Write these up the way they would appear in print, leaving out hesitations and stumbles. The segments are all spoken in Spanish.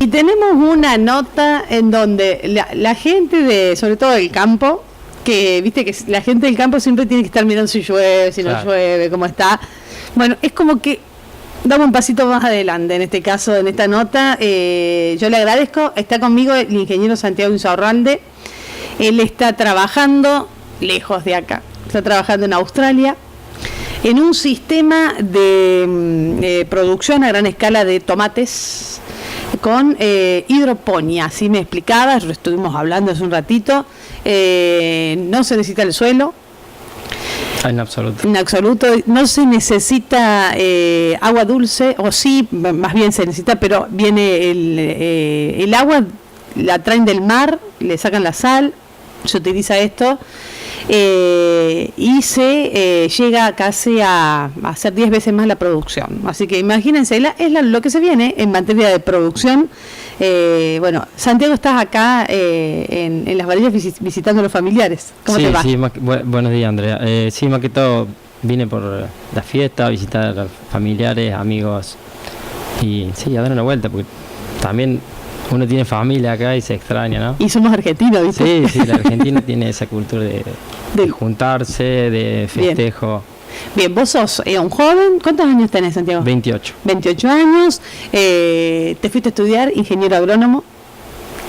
Y tenemos una nota en donde la gente sobre todo del campo, que viste que la gente del campo siempre tiene que estar mirando si llueve, si no llueve, cómo está. Bueno, es como que damos un pasito más adelante en este caso, en esta nota. Yo le agradezco. Está conmigo el ingeniero Santiago Insaurralde. Él está trabajando lejos de acá. Está trabajando en Australia en un sistema de producción a gran escala de tomates con hidroponía. Así me explicaba, lo estuvimos hablando hace un ratito. No se necesita el suelo. En absoluto. En absoluto. No se necesita agua dulce, o sí, más bien se necesita, pero viene el agua, la traen del mar, le sacan la sal, se utiliza esto, y se llega casi a hacer 10 veces más la producción. Así que imagínense, lo que se viene en materia de producción. Bueno, Santiago, estás acá en Las Varillas visitando a los familiares. ¿Cómo te va? Sí, buenos días, Andrea. Sí, más que todo vine por la fiesta, visitar a los familiares, amigos y sí, a dar una vuelta, porque también uno tiene familia acá y se extraña, ¿no? Y somos argentinos, ¿viste? Sí, la Argentina tiene esa cultura de juntarse, de festejo. Bien, vos sos un joven. ¿Cuántos años tenés, Santiago? 28. 28 años. Te fuiste a estudiar ingeniero agrónomo.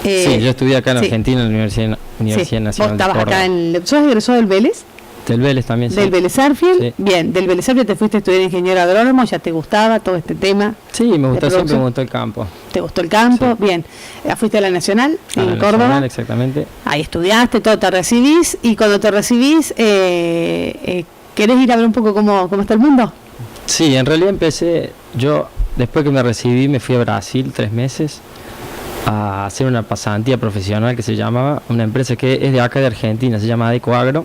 Sí, yo estudié acá en Argentina, en la Universidad Nacional. Vos estabas acá ¿sos egresado del Vélez? Del Vélez también, sí. ¿Del Vélez Arfield? Sí. Bien, del Vélez Arfield te fuiste a estudiar ingeniero agrónomo, ¿ya te gustaba todo este tema? Sí, me gustó, siempre me gustó el campo. ¿Te gustó el campo? Sí. Bien. ¿Fuiste a la Nacional, en Córdoba? Nacional, exactamente. Ahí estudiaste, todo, te recibís, y cuando te recibís, ¿querés ir a ver un poco cómo está el mundo? Sí, en realidad después que me recibí, me fui a Brasil 3 meses a hacer una pasantía profesional que se llamaba, una empresa que es de acá de Argentina, se llama Adecoagro.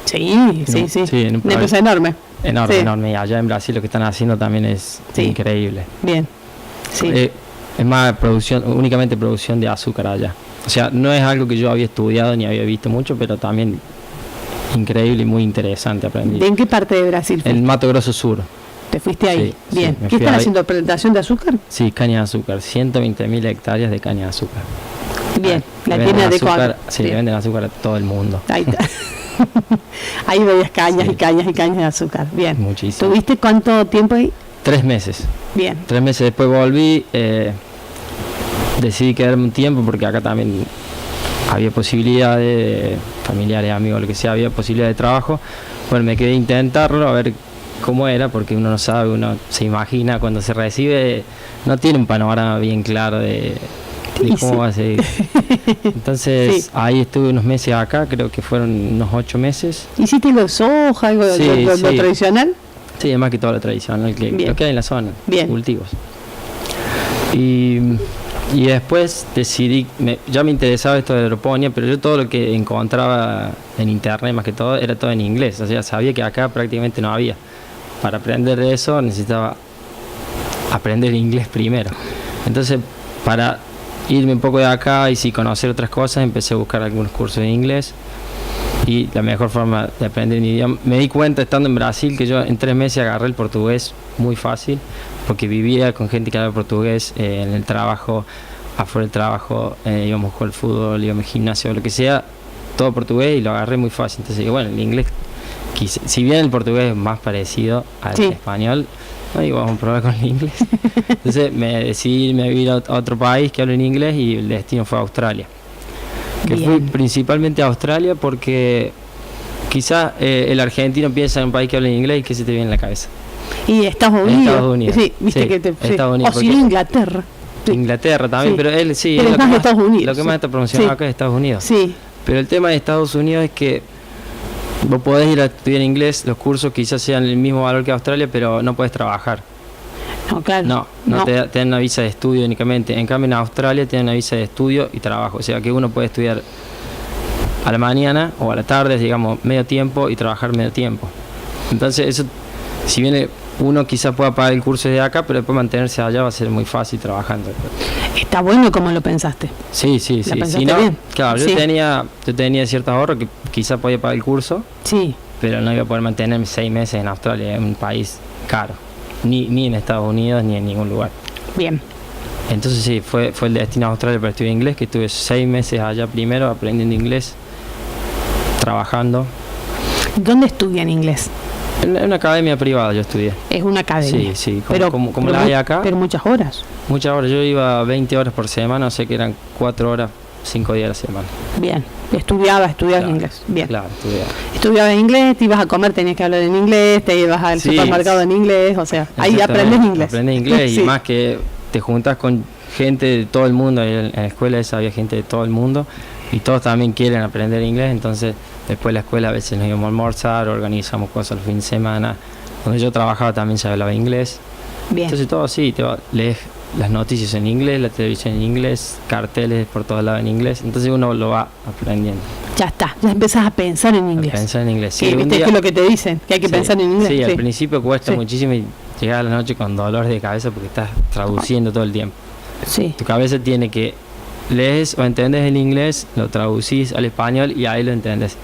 Sí. Una empresa enorme. Enorme. Y allá en Brasil lo que están haciendo también es increíble. Bien. Sí. Es más únicamente producción de azúcar allá. O sea, no es algo que yo había estudiado ni había visto mucho, pero también increíble y muy interesante aprendí. ¿En qué parte de Brasil fuiste? En Mato Grosso Sur. ¿Te fuiste ahí? Sí, bien. Sí, ¿Qué están haciendo? ¿Plantación de azúcar? Sí, caña de azúcar. 120.000 hectáreas de caña de azúcar. Bien, la tiene Adecoagro. Sí, le venden azúcar a todo el mundo. Ahí está. Ahí veías cañas y cañas y cañas de azúcar. Bien. Muchísimo. ¿Tuviste cuánto tiempo ahí? 3 meses. Bien. 3 meses después volví. Decidí quedarme un tiempo porque acá también había posibilidades, familiares, amigos, lo que sea, había posibilidad de trabajo. Bueno, me quedé a intentarlo, a ver cómo era, porque uno no sabe, uno se imagina cuando se recibe, no tiene un panorama bien claro de cómo va a seguir. Entonces ahí estuve unos meses acá, creo que fueron unos 8 meses. ¿Hiciste lo de soja, algo lo tradicional? Sí, más que todo lo tradicional, lo que hay en la zona, cultivos. Y después decidí, ya me interesaba esto de la hidroponía, pero yo todo lo que encontraba en internet más que todo era todo en inglés, o sea, sabía que acá prácticamente no había. Para aprender de eso necesitaba aprender inglés primero. Entonces, para irme un poco de acá y conocer otras cosas, empecé a buscar algunos cursos de inglés. Y la mejor forma de aprender un idioma, me di cuenta estando en Brasil que yo en 3 meses agarré el portugués muy fácil, porque vivía con gente que habla portugués en el trabajo, afuera del trabajo, íbamos a jugar al fútbol, íbamos al gimnasio, lo que sea, todo portugués, y lo agarré muy fácil. Entonces, bueno, el inglés, si bien el portugués es más parecido al español, no digo, vamos a probar con el inglés. Entonces me decidí irme a vivir a otro país que habla en inglés, y el destino fue a Australia. Que fui principalmente a Australia porque quizás el argentino piensa en un país que habla en inglés y que se te viene en la cabeza. Y Estados Unidos. Sí, viste sí, que Estados Unidos. O si Inglaterra. Inglaterra también, pero él sí. Pero es más de Estados Unidos. Lo que más está promocionado acá es Estados Unidos. Sí. Pero el tema de Estados Unidos es que vos podés ir a estudiar inglés, los cursos quizás sean el mismo valor que Australia, pero no podés trabajar. No, claro. No. Te dan una visa de estudio únicamente. En cambio en Australia te dan una visa de estudio y trabajo. O sea que uno puede estudiar a la mañana o a la tarde, digamos, medio tiempo, y trabajar medio tiempo. Entonces eso, si bien uno quizás pueda pagar el curso de acá, pero después mantenerse allá va a ser muy fácil trabajando. Está bueno como lo pensaste. Sí. Si no, bien. Claro, yo tenía ciertos ahorros que quizás podía pagar el curso, pero no iba a poder mantenerme 6 meses en Australia, en un país caro. Ni en Estados Unidos ni en ningún lugar. Bien. Entonces sí, fue el destino a Australia para estudiar inglés, que estuve 6 meses allá primero aprendiendo inglés, trabajando. ¿Dónde estudian inglés? En una academia privada yo estudié. Es una academia. Sí, como pero la hay acá. Pero muchas horas. Muchas horas, yo iba 20 horas por semana, o sea que eran 4 horas, 5 días a la semana. Bien, estudiabas Claro, inglés. Bien. Claro, estudiaba. Estudiabas inglés, te ibas a comer, tenías que hablar en inglés, te ibas al Sí, supermercado en inglés, o sea, ahí Exactamente, aprendes inglés. Aprendes inglés Sí. y más que te juntas con gente de todo el mundo. En la escuela esa había gente de todo el mundo y todos también quieren aprender inglés, entonces después de la escuela a veces nos íbamos a almorzar, organizamos cosas los fines de semana. Donde yo trabajaba también se hablaba inglés. Bien. Entonces todo así, lees las noticias en inglés, la televisión en inglés, carteles por todos lados en inglés, entonces uno lo va aprendiendo. Ya está, ya empezás a pensar en inglés. A pensar en inglés. Sí, un viste día- que es lo que te dicen, que hay que sí, pensar en inglés. Sí, al principio cuesta Sí. muchísimo y llegar a la noche con dolores de cabeza porque estás traduciendo todo el tiempo. Sí. Tu cabeza tiene que lees o entendés el inglés, lo traducís al español y ahí lo entendés.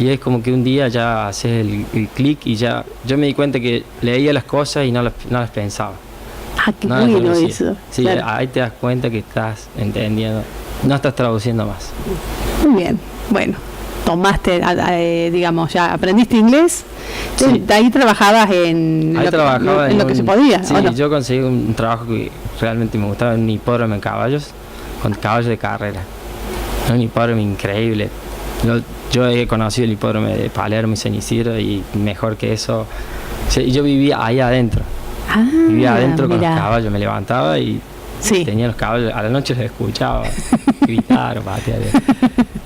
Y es como que un día ya haces el clic y ya. Yo me di cuenta que leía las cosas y no las pensaba. Ah, qué No las bueno traducía. eso. Sí, Claro. ahí te das cuenta que estás entendiendo. No estás traduciendo más. Muy bien. Bueno, tomaste, digamos, ya aprendiste inglés. Sí. De ahí trabajabas en Ahí lo, trabajaba en lo que un- se podía. Sí, ¿o no? yo conseguí un trabajo que realmente me gustaba, un hipódromo en caballos, con caballos de carrera. Un hipódromo increíble. Yo he conocido el hipódromo de Palermo y San Isidro y mejor que eso. Sí, yo vivía ahí adentro. Ah, Vivía adentro con mirá. los caballos, me levantaba y Sí. tenía los caballos, a la noche los escuchaba gritar o patear.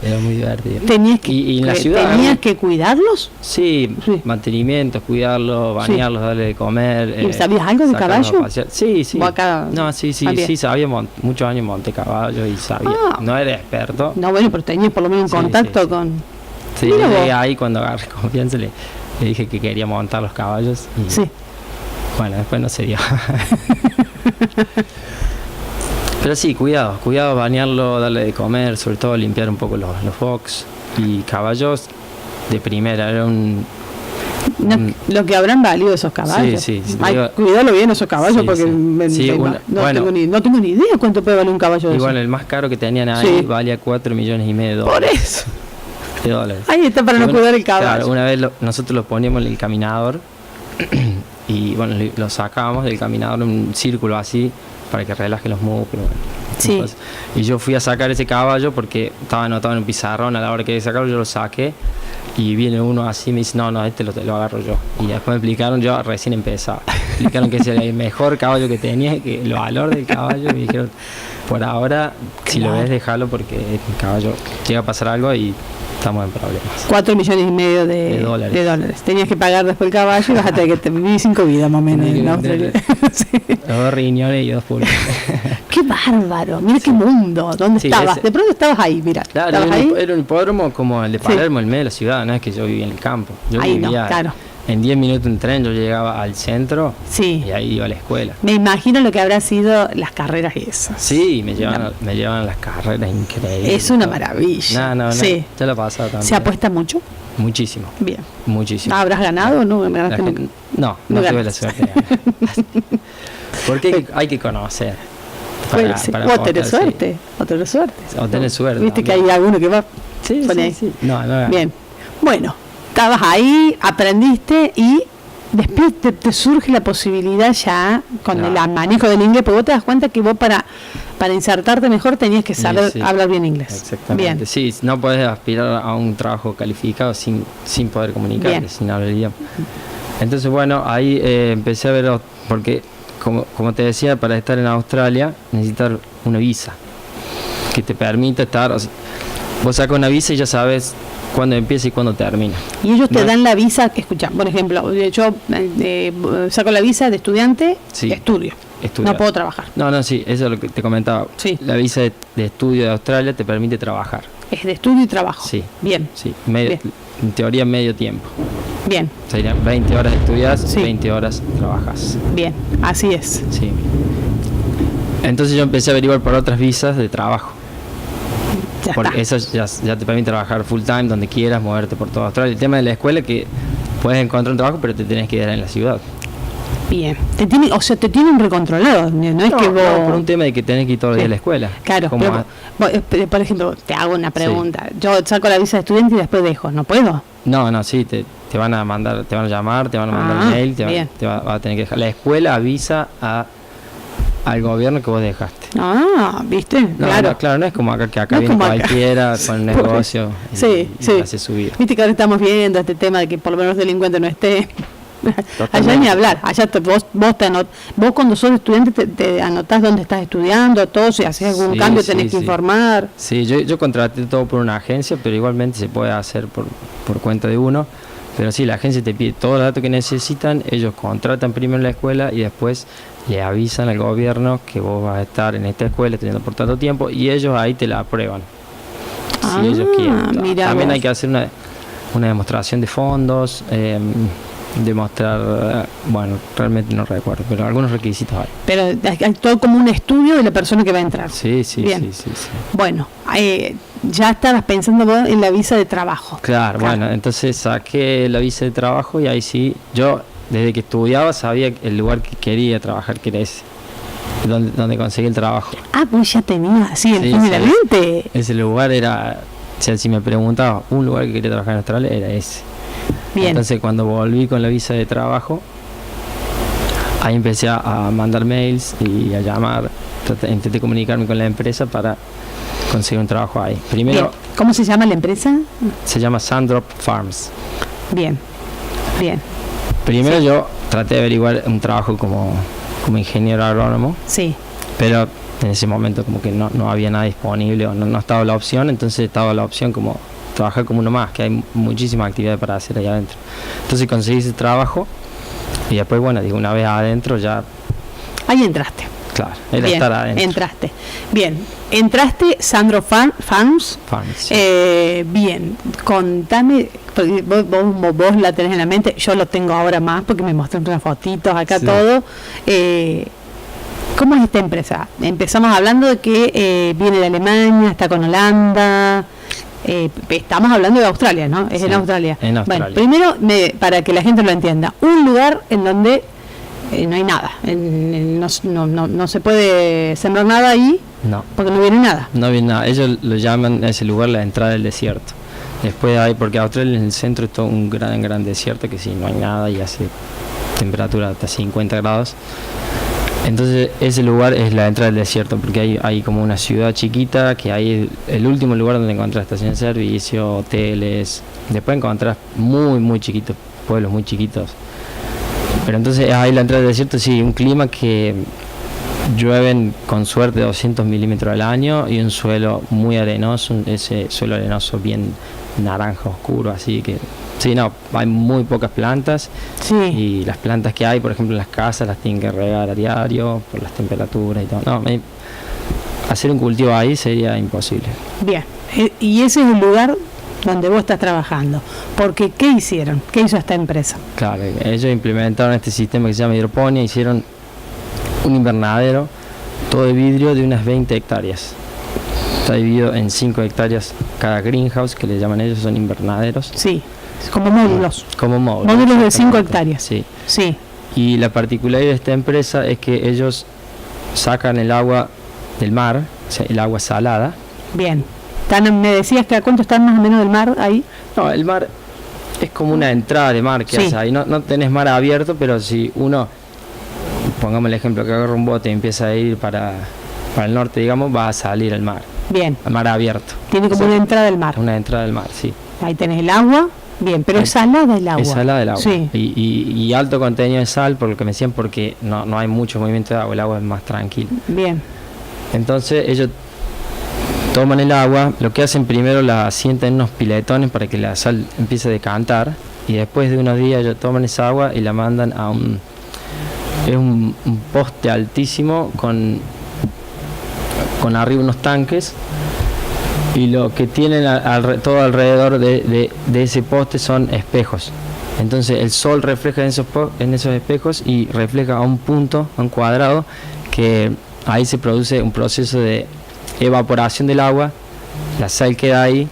Era muy divertido. Tenías que, Y en la ciudad, ¿tenías que cuidarlos? Sí, Sí. mantenimiento, cuidarlos, bañarlos, darle de comer. ¿Y sabías algo de sacarlos a caballo? pasear. Sí, sí. ¿O acá No, sí, también? sabía, muchos años monté caballo y sabía. Ah. No era experto. No, bueno, pero tenías por lo menos un Sí, contacto sí, sí. con... Sí, Mira yo vos. llegué ahí cuando agarré confianza le dije que quería montar los caballos y Sí. bueno, después no se dio. Pero sí, cuidado, bañarlo, darle de comer, sobre todo limpiar un poco los box y caballos de primera, era un... No, lo que habrán valido esos caballos. Sí, sí, Ay, digo- cuídalo bien esos caballos Sí, porque sí. Sí, bueno. no tengo ni idea cuánto puede valer un caballo de Y esos. bueno, el más caro que tenían ahí Sí. valía 4,5 millones de Por dólares. eso. De dólares. Ahí está para no Bueno, cuidar el caballo. Claro, una vez nosotros lo poníamos en el caminador y bueno, lo sacábamos del caminador en un círculo así para que relaje los músculos. bueno, Sí. cosas. Y yo fui a sacar ese caballo porque estaba anotado en un pizarrón, a la hora que sacarlo yo lo saqué y viene uno así y me dice, no, este lo agarro yo. Y después me explicaron, yo recién empezaba, explicaron que ese era el mejor caballo que tenía, que el valor del caballo, y me dijeron, por ahora, si lo Claro. ves, déjalo porque el caballo llega a pasar algo y estamos en problemas. 4,5 millones De dólares. Tenías que pagar después el caballo y vas a tener que vivir 5 vidas más o menos Tenía en que Australia. Sí. Los 2 riñones y 2 pulmones. Qué bárbaro, mira qué mundo. ¿Dónde Sí, estabas? ese- De pronto estabas ahí, mira. Claro, ¿Estabas ahí? era un hipódromo como el de Sí. Palermo, el medio de la ciudad, no es que yo vivía en el campo. Yo Ahí no, vivía claro. en 10 minutos en tren, yo llegaba al centro Sí. y ahí iba a la escuela. Me imagino lo que habrá sido las carreras esas. Sí, me llevan a las carreras increíbles. Es una maravilla. No, Sí. ya lo he pasado también. ¿Se apuesta mucho? Muchísimo, Bien. muchísimo. ¿Habrás ganado o no La ganaste gente- nunca? no No tuve la ganaste. suerte de ganar. Porque hay que conocer. Puede ser. O tener suerte. O tener suerte. O tener suerte Viste que también. hay alguno que va. Sí, pone ahí. sí. No, no. Bien. Bueno, estabas ahí, aprendiste y después te surge la posibilidad ya con Claro. el manejo del inglés, porque vos te das cuenta que vos para insertarte mejor tenías que saber Sí. hablar bien inglés. Exactamente. Bien. Sí, no podés aspirar a un trabajo calificado sin poder comunicarte, Bien. sin hablar el idioma. Entonces, bueno, ahí empecé a ver, porque como te decía, para estar en Australia necesitas una visa que te permita estar, o sea, vos sacas una visa y ya sabes cuándo empieza y cuándo termina. Y ellos te No. dan la visa, escucha, por ejemplo, yo saco la visa de estudiante, Sí. estudio. Estudiar. No puedo trabajar. No, sí, eso es lo que te comentaba. Sí. La visa de estudio de Australia te permite trabajar. Es de estudio y trabajo. Sí. Bien, Sí, Bien. en teoría medio tiempo. bien, Serían 20 horas estudias, Sí. 20 horas trabajas. bien. Así es. Sí. Entonces yo empecé a averiguar por otras visas de trabajo. Ya Porque está. eso ya te permite trabajar full time, donde quieras, moverte por toda Australia. El tema de la escuela es que puedes encontrar un trabajo, pero te tenés que quedar en la ciudad. Bien. Te tienen recontrolado, no es que vos... No, por un tema de que tenés que ir todos los días a la escuela. Claro, Como pero, por ejemplo, te hago una pregunta. Yo saco la visa de estudiante y después dejo, ¿no puedo? No, sí, te van a mandar, te van a llamar, te van a mandar un mail, va a tener que dejar. La escuela avisa al gobierno que vos dejaste. ¿Viste? No, claro, no es como acá, que acá no viene como cualquiera acá. con un negocio y hace su vida. Viste que ahora estamos viendo este tema de que por lo menos delincuente no esté. Allá ni hablar, allá vos cuando sos estudiante te anotás dónde estás estudiando, todo, si haces algún cambio tenés que informar. Sí, yo contraté todo por una agencia, pero igualmente se puede hacer por cuenta de uno. Pero sí, la agencia te pide todos los datos que necesitan, ellos contratan primero la escuela y después le avisan al gobierno que vos vas a estar en esta escuela estudiando por tanto tiempo y ellos ahí te la aprueban. Si ellos quieren. También hay que hacer una demostración de fondos, demostrar, bueno, realmente no recuerdo, pero algunos requisitos hay. Pero hay todo como un estudio de la persona que va a entrar. Sí. Bueno, ya estabas pensando vos en la visa de trabajo. Claro, bueno, entonces saqué la visa de trabajo y ahí sí, yo desde que estudiaba sabía el lugar que quería trabajar, que era ese, donde conseguí el trabajo. Pues ya tenía así en la mente. Ese lugar era, o sea, si me preguntaba un lugar que quería trabajar en Australia, era ese. Bien. Entonces cuando volví con la visa de trabajo, ahí empecé a mandar mails y a llamar, intenté comunicarme con la empresa para conseguir un trabajo ahí. Primero, bien. ¿Cómo se llama la empresa? Se llama Sandrop Farms. Bien. Primero yo traté de averiguar un trabajo como ingeniero agrónomo. Sí. Pero en ese momento como que no había nada disponible o no estaba la opción, entonces estaba la opción como trabajar como uno más, que hay muchísimas actividades para hacer allá adentro. Entonces conseguí ese trabajo y después, bueno, digo, una vez adentro ya... Ahí entraste. Claro, era estar adentro. Entraste. Bien, entraste Sandro Farms. Bien, contame, porque vos la tenés en la mente, yo lo tengo ahora más porque me mostraron unas fotitos acá todo. ¿Cómo es esta empresa? Empezamos hablando de que viene de Alemania, está con Holanda... estamos hablando de Australia, ¿no? Es en Australia. Bueno, primero, para que la gente lo entienda, un lugar en donde no hay nada, no se puede sembrar nada ahí, porque no viene nada. No viene nada, ellos lo llaman a ese lugar la entrada del desierto. Después hay, porque Australia en el centro es todo un gran desierto que sí, no hay nada y hace temperatura hasta 50 grados. Entonces ese lugar es la entrada del desierto, porque hay como una ciudad chiquita, que hay el último lugar donde encontrás estaciones de servicio, hoteles, después encontrás muy chiquitos, pueblos muy chiquitos. Pero entonces ahí la entrada del desierto, sí, un clima que llueven con suerte 200 milímetros al año y un suelo muy arenoso, ese suelo arenoso bien naranja oscuro, así que... Sí, hay muy pocas plantas y las plantas que hay, por ejemplo, en las casas las tienen que regar a diario por las temperaturas y todo. Hacer un cultivo ahí sería imposible. Bien, y ese es el lugar donde vos estás trabajando, porque ¿qué hicieron? ¿Qué hizo esta empresa? Claro, ellos implementaron este sistema que se llama hidroponía, hicieron un invernadero, todo de vidrio de unas 20 hectáreas. Está dividido en 5 hectáreas cada greenhouse, que le llaman ellos, son invernaderos. Sí. Como módulos. Módulos de 5 hectáreas. Sí. Y la particularidad de esta empresa es que ellos sacan el agua del mar, o sea, el agua salada. Bien. Me decías que a cuánto están más o menos del mar ahí. No, el mar es como una entrada de mar que hace ahí. No tenés mar abierto, pero si uno, pongamos el ejemplo, que agarra un bote y empieza a ir para el norte, digamos, va a salir al mar. Bien. Al mar abierto. Tiene como una entrada del mar. Una entrada del mar, sí. Ahí tenés el agua. Bien, pero es salada el agua. Es salada el agua. Sí. Y alto contenido de sal, por lo que me decían, porque no hay mucho movimiento de agua, el agua es más tranquila. Bien. Entonces ellos toman el agua, lo que hacen primero la asientan en unos piletones para que la sal empiece a decantar, y después de unos días ellos toman esa agua y la mandan a un poste altísimo con arriba unos tanques. Y lo que tienen todo alrededor de ese poste son espejos. Entonces el sol refleja en esos espejos y refleja a un punto, a un cuadrado, que ahí se produce un proceso de evaporación del agua, la sal queda ahí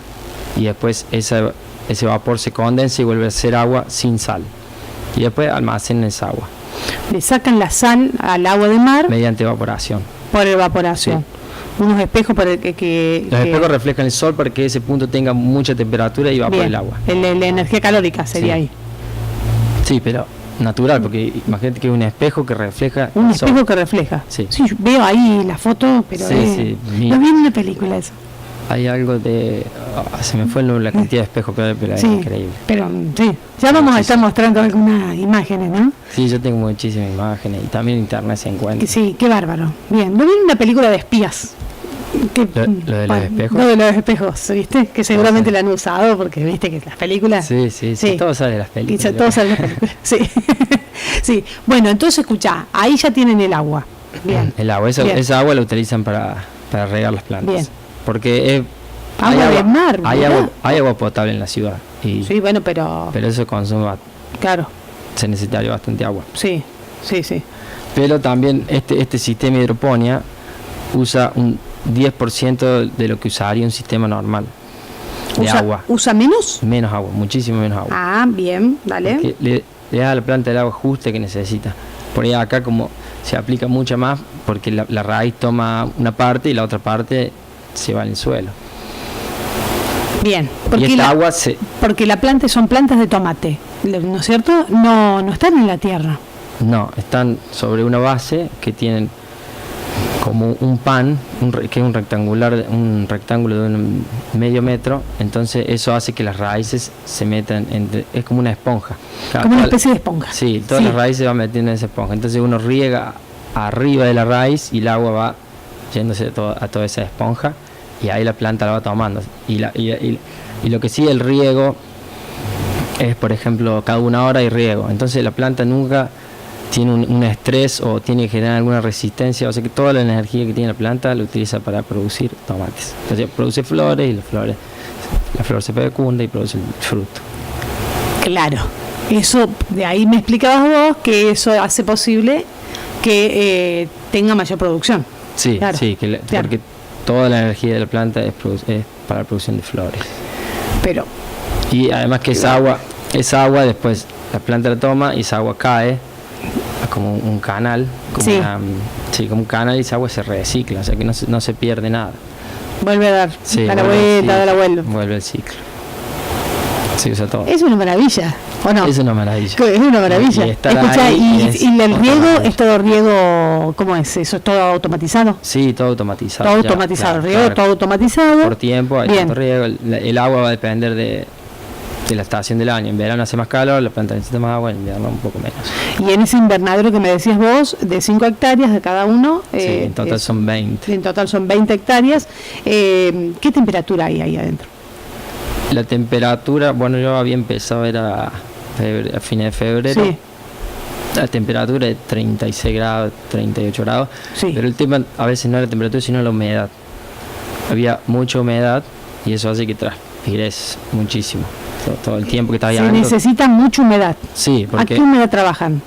y después ese vapor se condensa y vuelve a ser agua sin sal. Y después almacenan esa agua. le sacan la sal al agua de mar mediante evaporación. por evaporación. Sí. Unos espejos para que los espejos reflejan el sol para que ese punto tenga mucha temperatura y evapore el agua. La energía calórica sería ahí. Sí, pero natural, porque imagínate que es un espejo que refleja un espejo sol. Que refleja. Sí, yo veo ahí la foto, pero no vi en una película eso. Hay algo de se me fue la cantidad de espejos, pero es increíble. Pero sí, ya vamos a estar mostrando algunas imágenes, ¿no? Sí, yo tengo muchísimas imágenes y también en internet se encuentra. Sí, qué bárbaro. Bien, no vi una película de espías. Lo de los espejos. Lo de los espejos, ¿viste? Que seguramente la han usado porque viste que las películas. Sí. Todo sale de las películas. Todo sale de las películas. Sí. Sí. Bueno, entonces escuchá, ahí ya tienen el agua. Bien. El agua, esa agua la utilizan para regar las plantas. Bien. Porque agua de mar. Hay agua potable en la ciudad. Sí, bueno, pero eso consume. Claro. Se necesitaría bastante agua. Sí. Pero también este sistema de hidroponía usa un 10% de lo que usaría un sistema normal de agua. ¿Usa menos? Menos agua, muchísimo menos agua. Ah, bien, dale. Porque le da a la planta el agua justa que necesita. Por ahí acá como se aplica mucha más porque la raíz toma una parte y la otra parte se va en el suelo. Bien, porque la planta son plantas de tomate, ¿no es cierto? No están en la tierra. No, están sobre una base que tienen como un pan, que es un rectángulo de un medio metro, entonces eso hace que las raíces se metan es como una esponja. Como una especie de esponja. Sí, todas las raíces se van metiendo en esa esponja, entonces uno riega arriba de la raíz y el agua va yéndose a toda esa esponja y ahí la planta la va tomando. Y lo que sigue el riego es, por ejemplo, cada 1 hora hay riego, entonces la planta nunca tiene un estrés o tiene que generar alguna resistencia, o sea que toda la energía que tiene la planta la utiliza para producir tomates. Entonces produce flores y la flor se fecunda y produce el fruto. Claro, eso de ahí me explicabas vos que eso hace posible que tenga mayor producción. Sí, claro, sí, porque toda la energía de la planta es para la producción de flores. Y además que esa agua después la planta la toma y esa agua cae como un canal, como un canal y esa agua se recicla, o sea que no se pierde nada. Vuelve a dar la vuelta. Vuelve el ciclo. Se usa todo. Es una maravilla, ¿o no? Es una maravilla. Es una maravilla. Escuchá, y el riego es todo riego, ¿cómo es? ¿Eso es todo automatizado? Sí, todo automatizado. Todo automatizado, riego todo automatizado. Por tiempo, hay tanto riego. El agua va a depender de la estación del año. En verano hace más calor, la planta necesita más agua, en invierno un poco menos. Y en ese invernadero que me decías vos, de 5 hectáreas de cada uno. Sí, en total son 20. En total son 20 hectáreas. ¿Qué temperatura hay ahí adentro? La temperatura, bueno, yo había empezado, era a fines de febrero. Sí. La temperatura es 36 grados, 38 grados. Sí. Pero el tema a veces no es la temperatura, sino la humedad. Había mucha humedad y eso hace que transpires muchísimo. Todo el tiempo que estás Se necesita mucha humedad. Sí, porque... ¿A qué humedad trabajan?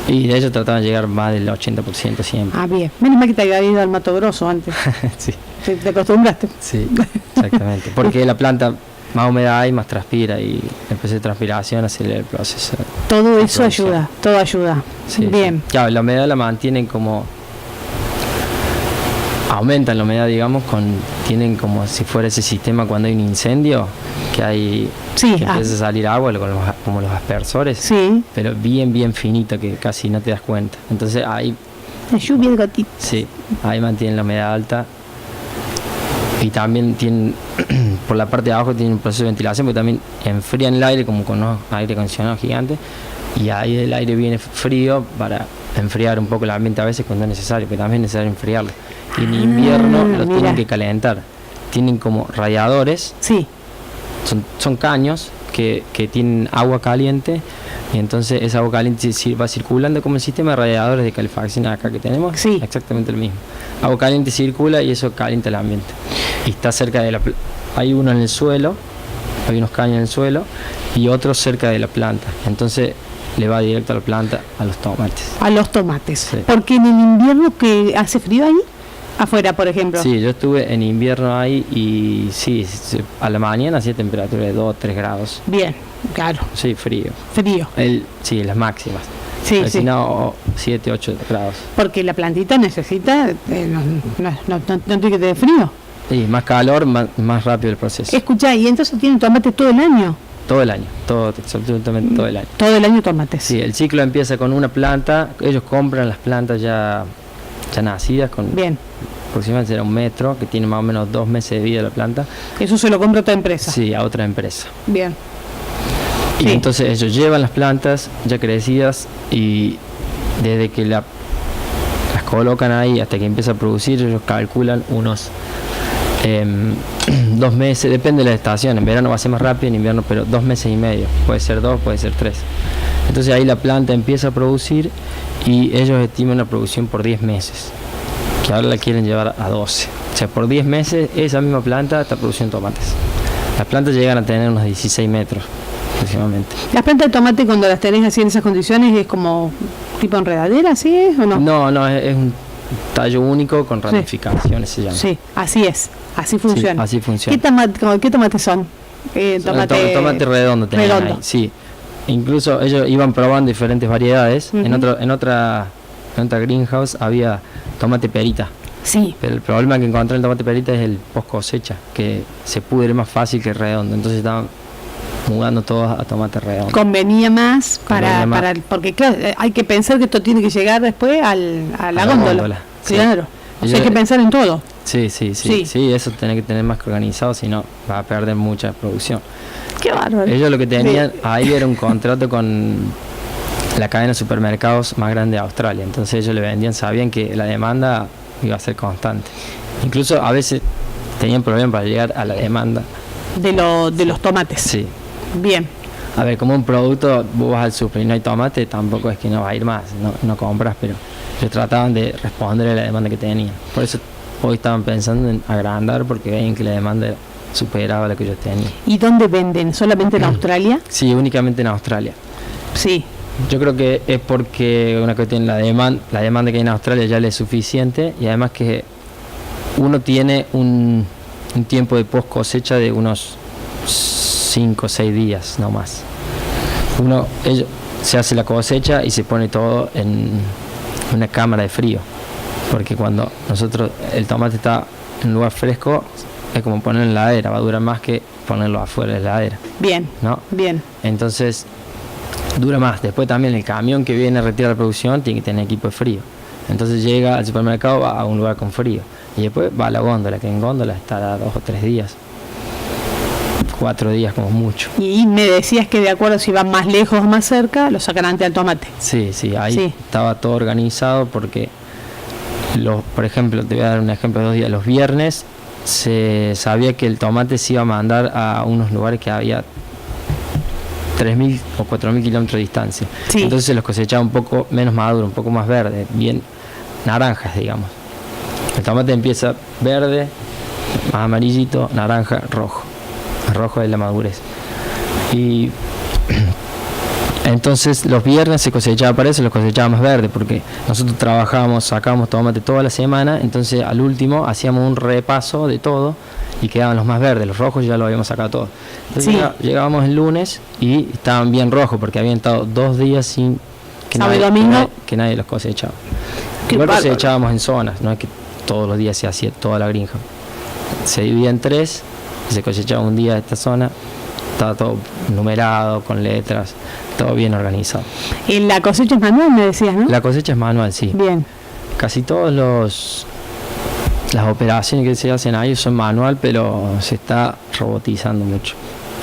Y de ellos trataban de llegar más del 80% siempre. Ah, bien. Menos mal que te había ido al Mato Grosso antes. Sí. ¿Te acostumbraste? Sí, exactamente. Porque la planta más humedad hay, más transpira y el proceso de transpiración acelera el proceso. Todo eso ayuda, todo ayuda. Sí, bien. Sí. Claro, la humedad la mantienen como... Aumentan la humedad, digamos, tienen como si fuera ese sistema cuando hay un incendio, que hay que empieza a salir agua como los aspersores, pero bien finito, que casi no te das cuenta. Entonces ahí... La lluvia de gotitas. Sí, ahí mantienen la humedad alta. Y también tienen, por la parte de abajo tienen un proceso de ventilación, porque también enfrían el aire como con unos aire acondicionado gigantes, y ahí el aire viene frío para enfriar un poco el ambiente a veces cuando es necesario, pero también es necesario enfriarlo. Y en invierno lo tienen que calentar. Tienen como radiadores, son caños que tienen agua caliente, y entonces esa agua caliente va circulando como el sistema de radiadores de calefacción acá que tenemos, exactamente el mismo. Agua caliente circula y eso calienta el ambiente. Y está cerca de hay uno en el suelo, hay unos caños en el suelo y otro cerca de la planta. Entonces le va directo a la planta, a los tomates. A los tomates. Sí. Porque en el invierno que hace frío ahí, afuera, por ejemplo. Sí, yo estuve en invierno ahí y sí, a la mañana hacía temperatura de 2 o 3 grados. Bien, claro. Sí, frío. Frío. Sí, las máximas. Sí, Porque sí. si no, 7, 8 grados. Porque la plantita necesita, no tiene que tener frío. Y más calor, más rápido el proceso. Escuchá, y entonces tienen tomate todo el año. Todo el año, absolutamente todo el año. Todo el año tomates. Sí, el ciclo empieza con una planta, ellos compran las plantas ya nacidas, con Bien, aproximadamente será 1 metro, que tiene más o menos 2 meses de vida la planta. eso se lo compra otra empresa. Sí, a otra empresa. Bien. Y Sí. entonces ellos llevan las plantas ya crecidas y desde que las colocan ahí hasta que empieza a producir, ellos calculan unos 2 meses, depende de la estación. En verano va a ser más rápido, en invierno, pero 2 meses y medio. Puede ser 2, puede ser 3. Entonces ahí la planta empieza a producir y ellos estiman una producción por 10 meses, que ahora la quieren llevar a 12. O sea, por 10 meses esa misma planta está produciendo tomates. Las plantas llegan a tener unos 16 metros aproximadamente. Las plantas de tomate cuando las tenés así en esas condiciones es como tipo enredadera, ¿sí es o no? No, es un tallo único con ramificaciones, se llama. Sí, así es, así funciona. Sí, así funciona. ¿Qué tomates son? Tomate redondo tenían redondo. ahí, sí. Incluso ellos iban probando diferentes variedades. Ujú. En otra greenhouse había tomate perita. Sí, Pero el problema que encontré en el tomate perita es el post cosecha, que se pudre más fácil que el redondo. Entonces estaban mudando todos a tomate redondo. convenía más Convenía más. porque claro, hay que pensar que esto tiene que llegar después a la góndola. sí. Claro. O sea, hay Yo- que pensar en todo. Sí, Sí. eso tiene que tener más que organizado, si no va a perder mucha producción. Qué bárbaro. Ellos lo que tenían Sí. ahí era un contrato con la cadena de supermercados más grande de Australia. Entonces ellos le vendían, sabían que la demanda iba a ser constante. Incluso a veces tenían problemas para llegar a la demanda. De los tomates. Sí. Bien. A ver, como un producto, vos vas al super y no hay tomate, tampoco es que no va a ir más, no compras, pero ellos trataban de responder a la demanda que tenían. Por eso hoy estaban pensando en agrandar, porque veían que la demanda superaba la que ellos tenían. ¿Y dónde venden? ¿Solamente en Australia? Sí, únicamente en Australia. Sí. Yo creo que es porque una cuestión, la demanda que hay en Australia ya le es suficiente, y además que uno tiene un tiempo de post cosecha de unos 5 o 6 días, no más. Se hace la cosecha y se pone todo en una cámara de frío, porque cuando el tomate está en un lugar fresco, es como ponerlo en la heladera, va a durar más que ponerlo afuera de la heladera, Bien. ¿no? Bien. Entonces dura más. Después también el camión que viene a retirar la producción tiene que tener equipo de frío. Entonces llega al supermercado, va a un lugar con frío. Y después va a la góndola, que en góndola estará 2 o 3 días. 4 días como mucho. Y me decías que de acuerdo si van más lejos o más cerca, lo sacan antes al tomate. Sí, ahí Sí. estaba todo organizado porque, por ejemplo, te voy a dar un ejemplo de 2 días. Los viernes se sabía que el tomate se iba a mandar a unos lugares que había 3.000 o 4.000 kilómetros de distancia. Sí. Entonces se los cosechaba un poco menos maduro, un poco más verde, bien naranjas, digamos. El tomate empieza verde, más amarillito, naranja, rojo. El rojo es la madurez. Y entonces los viernes se cosechaba para eso, los cosechaba más verde, porque nosotros sacábamos tomate toda la semana, entonces al último hacíamos un repaso de todo y quedaban los más verdes, los rojos ya los habíamos sacado todos. Entonces Sí. llegábamos el lunes y estaban bien rojos, porque habían estado 2 días sin Sábado y domingo. que nadie los cosechaba. Qué Igual bárbaro. cosechábamos en zonas, no es que todos los días se hacía toda la granja. Se dividía en 3, se cosechaba un día de esta zona, estaba todo numerado, con letras, todo bien organizado. En la cosecha es manual, me decías, ¿no? La cosecha es manual, sí. Bien. Casi todas las operaciones que se hacen ahí son manual, pero se está robotizando mucho.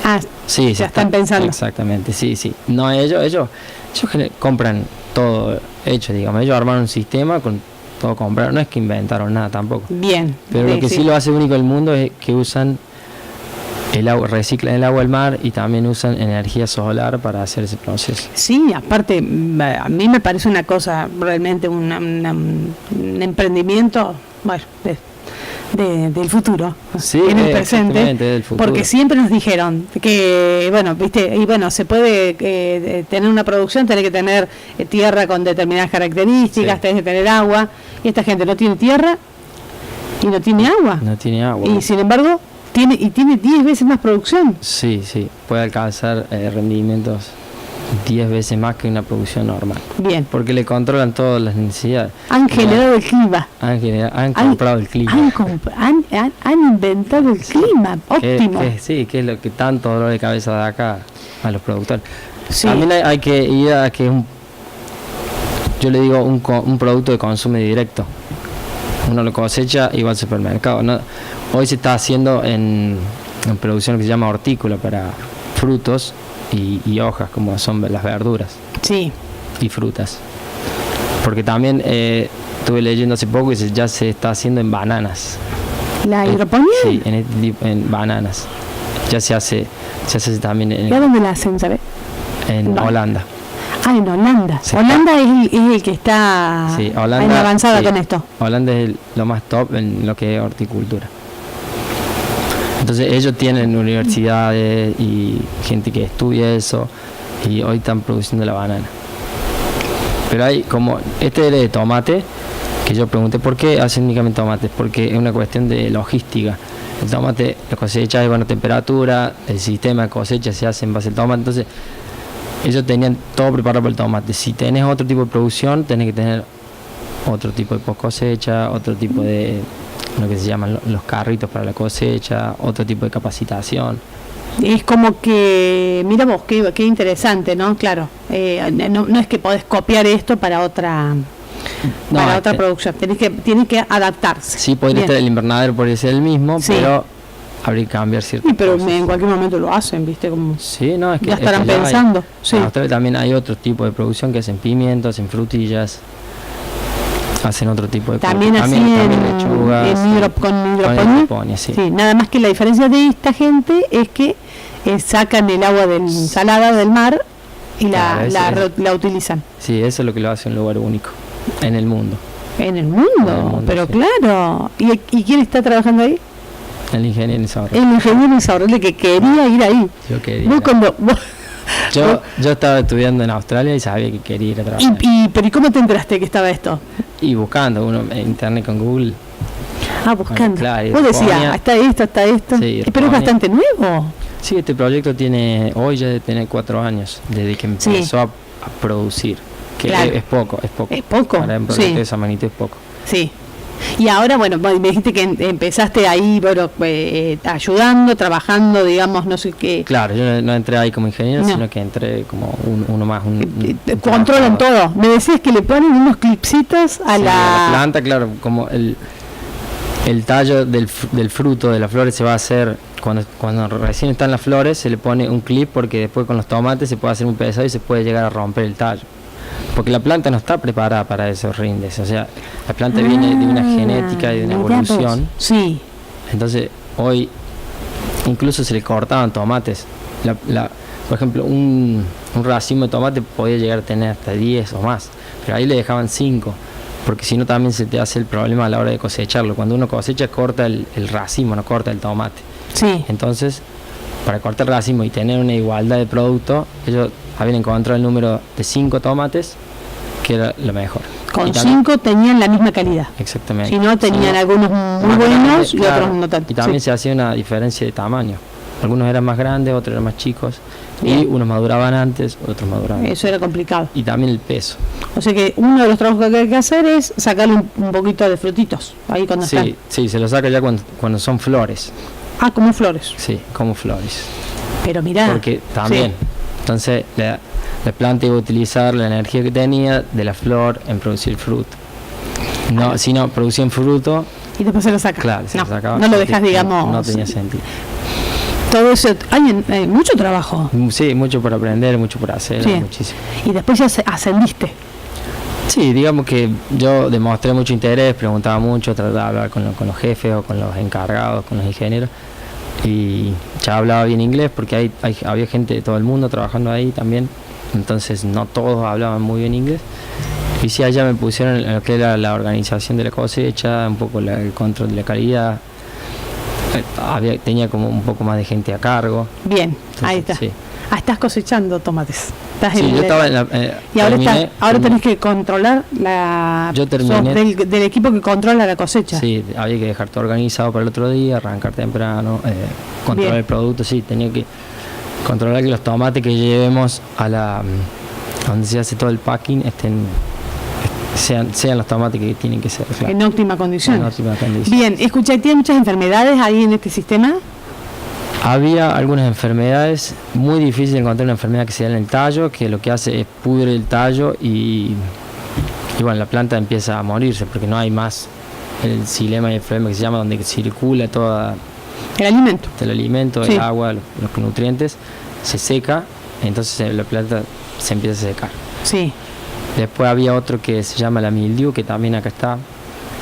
Ah, Sí, ya están pensando. Exactamente, sí. No, ellos compran todo hecho, digamos. Ellos armaron un sistema con todo comprado. No es que inventaron nada tampoco. bien. Pero lo que sí lo hace único del mundo es que usan el agua, reciclan el agua del mar y también usan energía solar para hacer ese proceso. Sí, aparte, a mí me parece una cosa realmente un emprendimiento, bueno, del futuro, Sí, en el exactamente, presente, del futuro. porque siempre nos dijeron que, bueno, viste, y bueno, se puede tener una producción, tenés que tener tierra con determinadas características, Sí. tenés que tener agua, y esta gente no tiene tierra y no tiene agua, No tiene agua. y sin embargo tiene 10 veces más producción. Sí, puede alcanzar rendimientos 10 veces más que una producción normal. Bien. Porque le controlan todas las necesidades. Han generado el clima. Han comprado el clima. Han inventado el clima. Óptimo. Sí, que es lo que tanto dolor de cabeza da acá a los productores. Sí. También hay que ir a que yo le digo un producto de consumo directo. Uno lo cosecha y va al supermercado, ¿no? Hoy se está haciendo en producción que se llama hortícola para frutos y hojas, como son las verduras. Sí. Y frutas. Porque también estuve leyendo hace poco y ya se está haciendo en bananas. ¿La hidroponía? Sí, en bananas. Ya se hace también ¿Y a dónde la hacen, sabes? En Holanda. Ah, en Holanda. Holanda es el que está sí, en Holanda, avanzada sí, con esto. Holanda es lo más top en lo que es horticultura. Entonces ellos tienen universidades y gente que estudia eso y hoy están produciendo la banana. Pero hay como, este era de tomate, que yo pregunté por qué hacen únicamente tomates, porque es una cuestión de logística. El tomate, la cosecha es buena temperatura, el sistema de cosecha se hace en base al tomate, entonces ellos tenían todo preparado para el tomate. Si tenés otro tipo de producción, tenés que tener otro tipo de post cosecha, otro tipo de lo que se llaman los carritos para la cosecha, otro tipo de capacitación. Es como que, mira vos, qué interesante, ¿no? Claro, no es que podés copiar esto para otra producción, tiene que adaptarse. Sí, podría estar el invernadero, podría ser el mismo, sí, pero habría que cambiar ciertas pero cosas. En cualquier momento lo hacen, ¿viste? Como sí, no, es que ya estarán pensando. Sí. En Australia también hay otro tipo de producción que hacen pimientos, hacen frutillas, hacen otro tipo de también así también lechugas, con hidroponía. Sí. Sí, nada más que la diferencia de esta gente es que sacan el agua salada del mar y la utilizan. Sí, eso es lo que lo hace un lugar único en el mundo. En el mundo, pero sí, claro. ¿Y quién está trabajando ahí? El ingeniero Insaurralde. El ingeniero Insaurralde que quería ir ahí. Yo quería. Yo estaba estudiando en Australia y sabía que quería ir a trabajar. ¿Pero y cómo te enteraste que estaba esto? Y buscando uno en internet con Google. Ah, buscando. Claro, vos decías, está esto. Sí, pero es bastante nuevo. Sí, este proyecto hoy ya debe tener 4 años, desde que empezó a producir. Que claro, es poco. Es poco. Para un proyecto de esa magnitud es poco. Sí. Y ahora, bueno, me dijiste que empezaste ahí, bueno, ayudando, trabajando, digamos, no sé qué. Claro, yo no entré ahí como ingeniero, sino que entré como uno más. Controlan todo. Me decías que le ponen unos clipsitos a la planta, claro, como el tallo del fruto de las flores se va a hacer, cuando recién están las flores, se le pone un clip porque después con los tomates se puede hacer un pesado y se puede llegar a romper el tallo. Porque la planta no está preparada para esos rindes, o sea, la planta viene de una genética y de una evolución. Sí. Entonces, hoy incluso se le cortaban tomates. Por ejemplo, un racimo de tomate podía llegar a tener hasta 10 o más, pero ahí le dejaban 5, porque si no también se te hace el problema a la hora de cosecharlo. Cuando uno cosecha, corta el racimo, no corta el tomate. Sí. Entonces, para cortar el racimo y tener una igualdad de producto, ellos habían encontrado el número de 5 tomates, que era lo mejor. Con 5 tenían la misma calidad. Exactamente. Si no, tenían algunos muy buenos y otros no tanto. Y también se hacía una diferencia de tamaño. Algunos eran más grandes, otros eran más chicos. Bien. Y unos maduraban antes, otros maduraban. Eso era complicado. Y también el peso. O sea que uno de los trabajos que hay que hacer es sacarle un poquito de frutitos ahí cuando están. Sí, se lo saca ya cuando son flores. Ah, como flores. Sí, como flores. Pero mirá. Porque también, entonces la planta iba a utilizar la energía que tenía de la flor en producir fruto. No, si no, producían fruto. Y después se lo saca. Claro, se lo sacaba. No lo dejas, digamos. No tenía sentido. Todo eso, hay mucho trabajo. Sí, mucho por aprender, mucho por hacer, muchísimo. Y después ya ascendiste. Sí, digamos que yo demostré mucho interés, preguntaba mucho, trataba de hablar con los jefes o con los encargados, con los ingenieros. Y ya hablaba bien inglés porque había gente de todo el mundo trabajando ahí también. Entonces no todos hablaban muy bien inglés. Y sí, allá me pusieron en lo que era la organización de la cosecha, un poco el control de la calidad. Tenía como un poco más de gente a cargo. Bien, entonces, ahí está. Sí. Estás cosechando tomates. Sí, yo estaba en la, y ahora tenés que controlar yo terminé del equipo que controla la cosecha. Sí, había que dejar todo organizado para el otro día, arrancar temprano, controlar el producto, sí, tenía que controlar que los tomates que llevemos donde se hace todo el packing sean los tomates que tienen que ser, claro. En óptima condición. En óptima condición. Bien, escucha, ¿tiene muchas enfermedades ahí en este sistema? Había algunas enfermedades, muy difícil encontrar una enfermedad que se da en el tallo, que lo que hace es pudre el tallo y bueno, la planta empieza a morirse porque no hay más el xilema y el flema que se llama, donde circula todo el alimento, sí. El agua, los nutrientes, se seca, entonces la planta se empieza a secar. Sí. Después había otro que se llama la mildiu, que también acá está.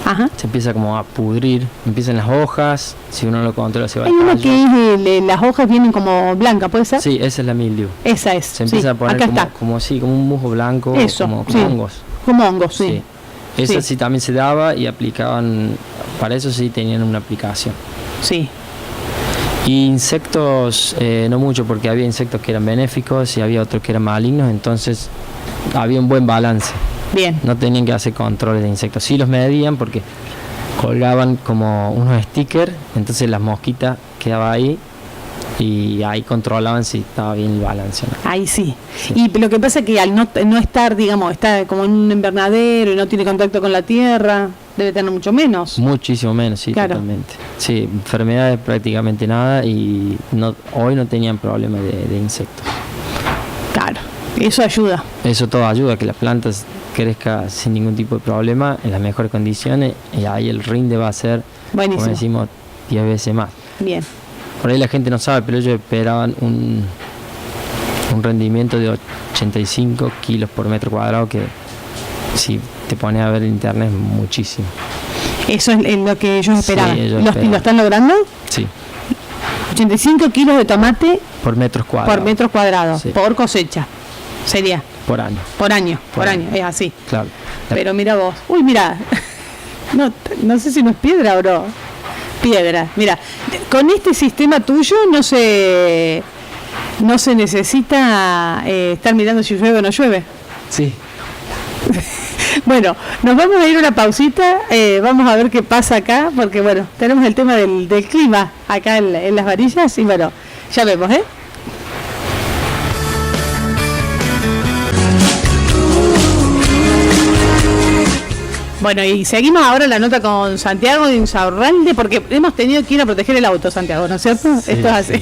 Ajá. Se empieza como a pudrir, empiezan las hojas, si uno lo controla se va Hay al uno tallo. que las hojas vienen como blancas, ¿puede ser? Sí, esa es la mildiu. Esa es. Se empieza a poner como un musgo blanco, eso, como sí. hongos. Como hongos, sí. Esa sí también se daba y aplicaban, para eso sí tenían una aplicación. Sí. Y insectos, no mucho, porque había insectos que eran benéficos y había otros que eran malignos, entonces había un buen balance. Bien. No tenían que hacer controles de insectos. Sí los medían porque colgaban como unos stickers, entonces las mosquitas quedaban ahí y ahí controlaban si estaba bien el balance, ¿no? Ahí sí. Y lo que pasa es que al no estar, digamos, está como en un invernadero y no tiene contacto con la tierra, debe tener mucho menos. Muchísimo menos, sí, claro. Totalmente. Sí, enfermedades prácticamente nada y hoy no tenían problemas de insectos. Claro, eso ayuda. Eso todo ayuda a que las plantas crezcan sin ningún tipo de problema, en las mejores condiciones, y ahí el rinde va a ser, buenísimo, como decimos, 10 veces más. Bien. Por ahí la gente no sabe, pero ellos esperaban un rendimiento de 85 kilos por metro cuadrado, que si te pones a ver en internet es muchísimo. Eso es lo que ellos esperaban. Sí, ¿Lo están logrando? Sí. 85 kilos de tomate por metros cuadrados. Por metros cuadrados, sí. Por cosecha. Sería. Por año. Por año, es así. Claro. Pero mira vos. Uy, mira. No sé si no es piedra o no. Piedra. Mira, con este sistema tuyo no se necesita estar mirando si llueve o no llueve. Sí. Bueno, nos vamos a ir a una pausita, vamos a ver qué pasa acá, porque bueno, tenemos el tema del clima acá en Las Varillas y bueno, ya vemos, ¿eh? Bueno, y seguimos ahora la nota con Santiago de Insaurralde, porque hemos tenido que ir a proteger el auto, Santiago, ¿no es cierto? Sí, esto es así.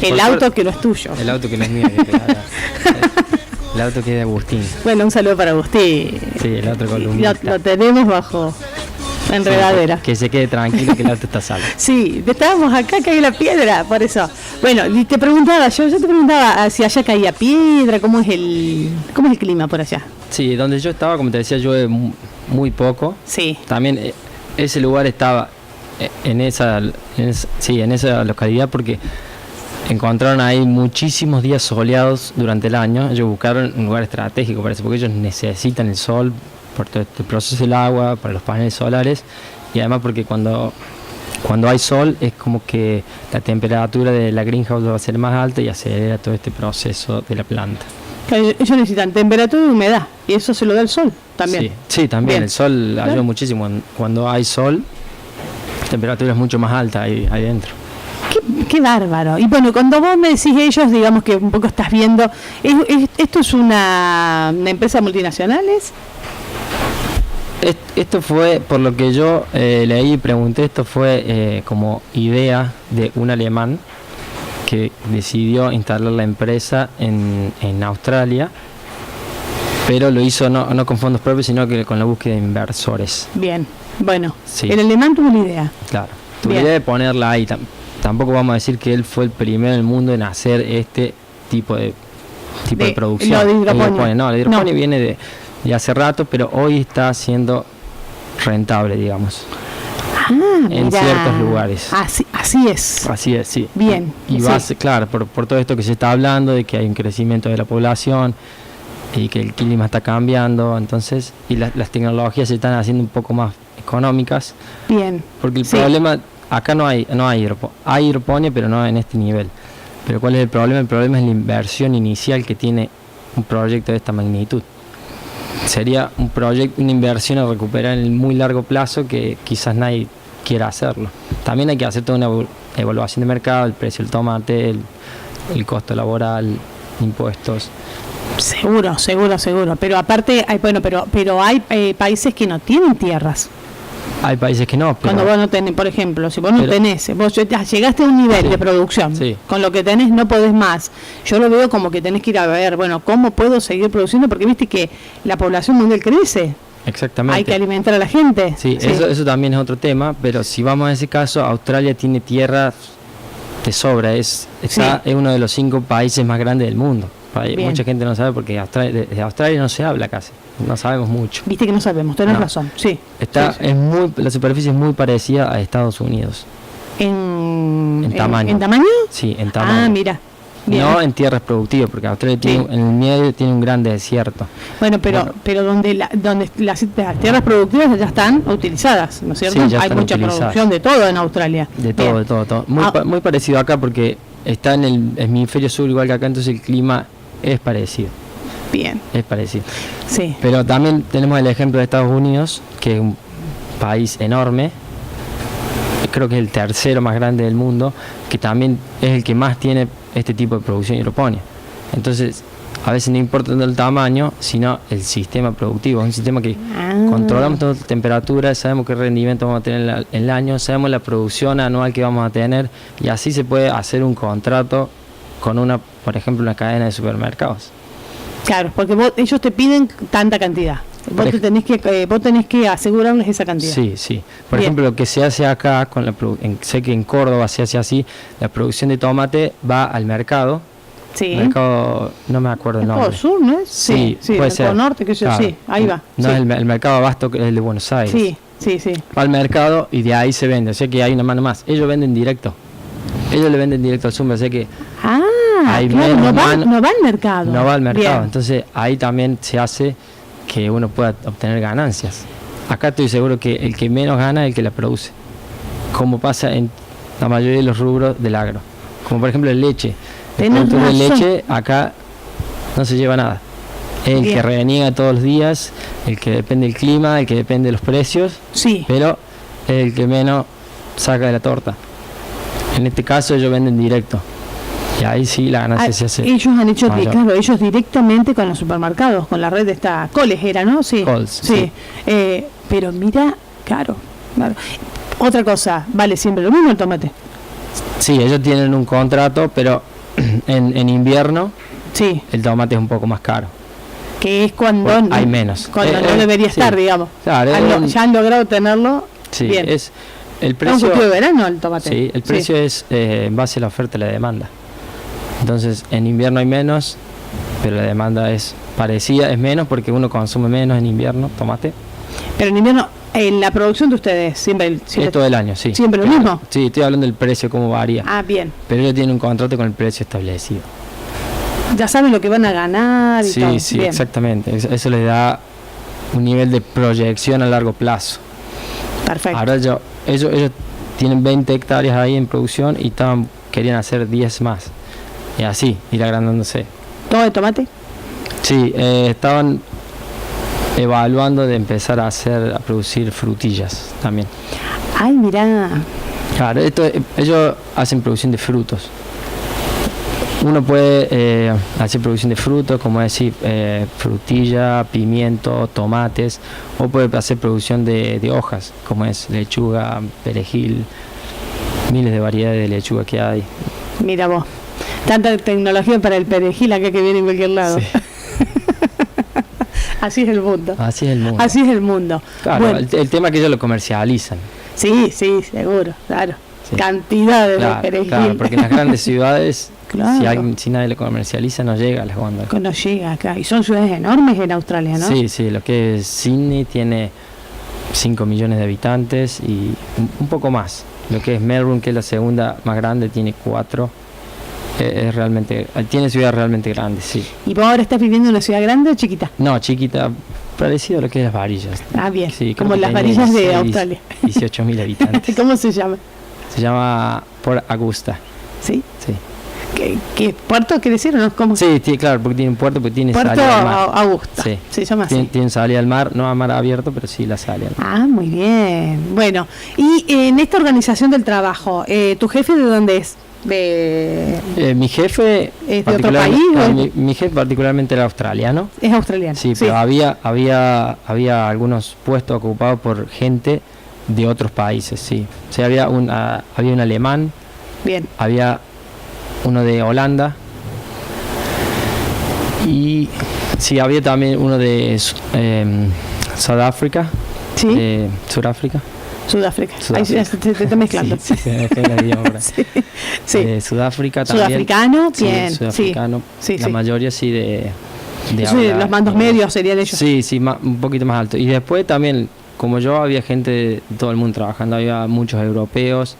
Sí. El auto que no es tuyo. El auto que no es mío. El auto que es de Agustín. Bueno, un saludo para Agustín. Sí, el otro columnista. Lo tenemos bajo enredadera. Sí, que se quede tranquilo que el auto está salvo. Sí, estábamos acá, cae la piedra, por eso. Bueno, yo te preguntaba si allá caía piedra, ¿cómo es el clima por allá? Sí, donde yo estaba, como te decía, llueve muy poco. Sí. También ese lugar estaba en esa localidad porque encontraron ahí muchísimos días soleados durante el año. Ellos buscaron un lugar estratégico para eso, porque ellos necesitan el sol por todo este proceso del agua, para los paneles solares, y además porque cuando hay sol es como que la temperatura de la greenhouse va a ser más alta y acelera todo este proceso de la planta. Ellos necesitan temperatura y humedad, y eso se lo da el sol también. Sí, también. Bien. El sol ayuda muchísimo. Cuando hay sol, la temperatura es mucho más alta ahí dentro. Qué bárbaro. Y bueno, cuando vos me decís ellos, digamos que un poco estás viendo, ¿esto es una empresa multinacional? Esto fue, por lo que yo leí y pregunté, esto fue como idea de un alemán que decidió instalar la empresa en Australia, pero lo hizo no con fondos propios, sino que con la búsqueda de inversores. Bien, bueno, sí. El alemán tuvo la idea. Claro, tuvo la idea de ponerla ahí. Tampoco vamos a decir que él fue el primero en el mundo en hacer este tipo de producción. Lo de hidroponía. No, la hidroponía viene de hace rato, pero hoy está siendo rentable, digamos. En ciertos lugares. Así es. Así es, sí. Bien. Y claro, por todo esto que se está hablando, de que hay un crecimiento de la población y que el clima está cambiando, entonces, y las tecnologías se están haciendo un poco más económicas. Bien. Porque el problema, acá no hay hidroponía, pero no en este nivel. Pero ¿cuál es el problema? El problema es la inversión inicial que tiene un proyecto de esta magnitud. Sería una inversión a recuperar en el muy largo plazo que quizás nadie quiera hacerlo. También hay que hacer toda una evaluación de mercado, el precio del tomate, el costo laboral, impuestos. Seguro. Pero aparte, pero hay países que no tienen tierras. Hay países que no, pero... Cuando vos no tenés, por ejemplo, si vos no tenés, vos llegaste a un nivel de producción, con lo que tenés no podés más. Yo lo veo como que tenés que ir a ver, bueno, ¿cómo puedo seguir produciendo? Porque viste que la población mundial crece. Exactamente. Hay que alimentar a la gente. Sí. Eso también es otro tema, pero si vamos a ese caso, Australia tiene tierra de sobra, es uno de los 5 países más grandes del mundo. Mucha gente no sabe porque de Australia no se habla casi, no sabemos mucho. Viste que no sabemos, tenés razón, sí. La superficie es muy parecida a Estados Unidos. ¿En tamaño? ¿En tamaño? Sí, en tamaño. Ah, mira. Bien. No en tierras productivas, porque Australia en el medio tiene un gran desierto. Bueno, pero donde las tierras productivas ya están utilizadas, ¿no es cierto? Sí, hay mucha producción de todo en Australia. De todo. Muy parecido acá porque está en el hemisferio sur igual que acá, entonces el clima es parecido. Bien. Es parecido. Sí. Pero también tenemos el ejemplo de Estados Unidos, que es un país enorme. Creo que es el tercero más grande del mundo, que también es el que más tiene este tipo de producción hidroponía. Entonces, a veces no importa tanto el tamaño, sino el sistema productivo. Es un sistema que controlamos toda la temperatura, sabemos qué rendimiento vamos a tener en el año, sabemos la producción anual que vamos a tener, y así se puede hacer un contrato con por ejemplo, una cadena de supermercados. Claro, porque ellos te piden tanta cantidad. Vos tenés que asegurarles esa cantidad. Sí. Por ejemplo, lo que se hace acá, sé que en Córdoba se hace así, la producción de tomate va al mercado. Sí. Mercado, no me acuerdo el nombre. Sur, ¿no es? Sí, puede ser. El norte, sí, ahí va. No es el mercado Abasto, que es el de Buenos Aires. Sí. Va al mercado y de ahí se vende. O sea que hay una mano más. Ellos venden directo. Ellos le venden directo al Zumba, o sea que... claro, no va al mercado. No va al mercado. Bien. Entonces ahí también se hace que uno pueda obtener ganancias. Acá estoy seguro que el que menos gana es el que la produce, como pasa en la mayoría de los rubros del agro, como por ejemplo la leche. El productor de leche acá no se lleva nada, es el que reniega todos los días, el que depende del clima, el que depende de los precios, pero es el que menos saca de la torta. En este caso ellos venden directo. Y ahí sí la ganancia se hace. Ellos han hecho, claro, ellos directamente con los supermercados, con la red de esta Coles era, ¿no? Sí. Coles, sí. Pero mira, claro. Otra cosa, ¿vale siempre lo mismo el tomate? Sí, ellos tienen un contrato, pero en invierno el tomate es un poco más caro. Que es cuando hay menos. Cuando no debería estar, digamos. Claro, ya han logrado tenerlo. Sí, bien. Es el precio. Es un cultivo de verano el tomate. Sí, el precio es en base a la oferta y la demanda. Entonces, en invierno hay menos, pero la demanda es parecida, es menos porque uno consume menos en invierno tomate. Pero en invierno, en la producción de ustedes, siempre es todo el año, sí. ¿Siempre lo mismo? Sí, estoy hablando del precio, cómo varía. Ah, bien. Pero ellos tienen un contrato con el precio establecido. Ya saben lo que van a ganar y todo. Sí, bien. Exactamente. Eso les da un nivel de proyección a largo plazo. Perfecto. Ahora ellos tienen 20 hectáreas ahí en producción y querían hacer 10 más. Y así, ir agrandándose. ¿Todo de tomate? Sí, estaban evaluando de empezar a producir frutillas también. Ay, mirá. Claro, ellos hacen producción de frutos. Uno puede hacer producción de frutos, como decir, frutilla, pimiento, tomates, o puede hacer producción de hojas, como es lechuga, perejil, miles de variedades de lechuga que hay. Mira vos. Tanta tecnología para el perejil acá que viene en cualquier lado. Sí. Así es el mundo. Así es el mundo. Así es el mundo. Claro, bueno. el tema es que ellos lo comercializan. Sí, seguro, claro. Sí. Cantidades de perejil. Claro, porque en las grandes ciudades, si nadie lo comercializa, no llega a las góndolas. No llega acá. Y son ciudades enormes en Australia, ¿no? Sí, lo que es Sydney tiene 5 millones de habitantes y un poco más. Lo que es Melbourne, que es la segunda más grande, tiene 4. Tiene ciudades realmente grandes, sí. ¿Y vos ahora estás viviendo en una ciudad grande o chiquita? No, chiquita, parecido a lo que es Las Varillas. Ah, bien, sí, como Las Varillas de Australia. 18.000 habitantes. ¿Cómo se llama? Se llama Port Augusta. ¿Sí? Sí. ¿Qué puerto quiere decir o no? ¿Cómo? Sí, claro, porque tiene un puerto, porque tiene Puerto salida al mar. Augusta. Sí. Se llama así. Tiene salida al mar, no a mar abierto, pero sí la salida al mar. Ah, muy bien. Bueno, y en esta organización del trabajo, ¿tu jefe de dónde es? Mi jefe ¿Es de otro país? Mi jefe particularmente era australiano. Es australiano. Sí, pero había algunos puestos ocupados por gente de otros países, sí. O sea, había un alemán. Bien. Había uno de Holanda. Y sí, había también uno de Sudáfrica. Sí. Sudáfrica. Ahí se está mezclando. Sí, se me pega el idioma. Sí. Sudáfrica también. Sudafricano, bien. Sí, sudafricano. Sí, la mayoría sí de los mandos medios serían ellos. Sí, un poquito más alto. Y después también, como yo, había gente de todo el mundo trabajando, había muchos europeos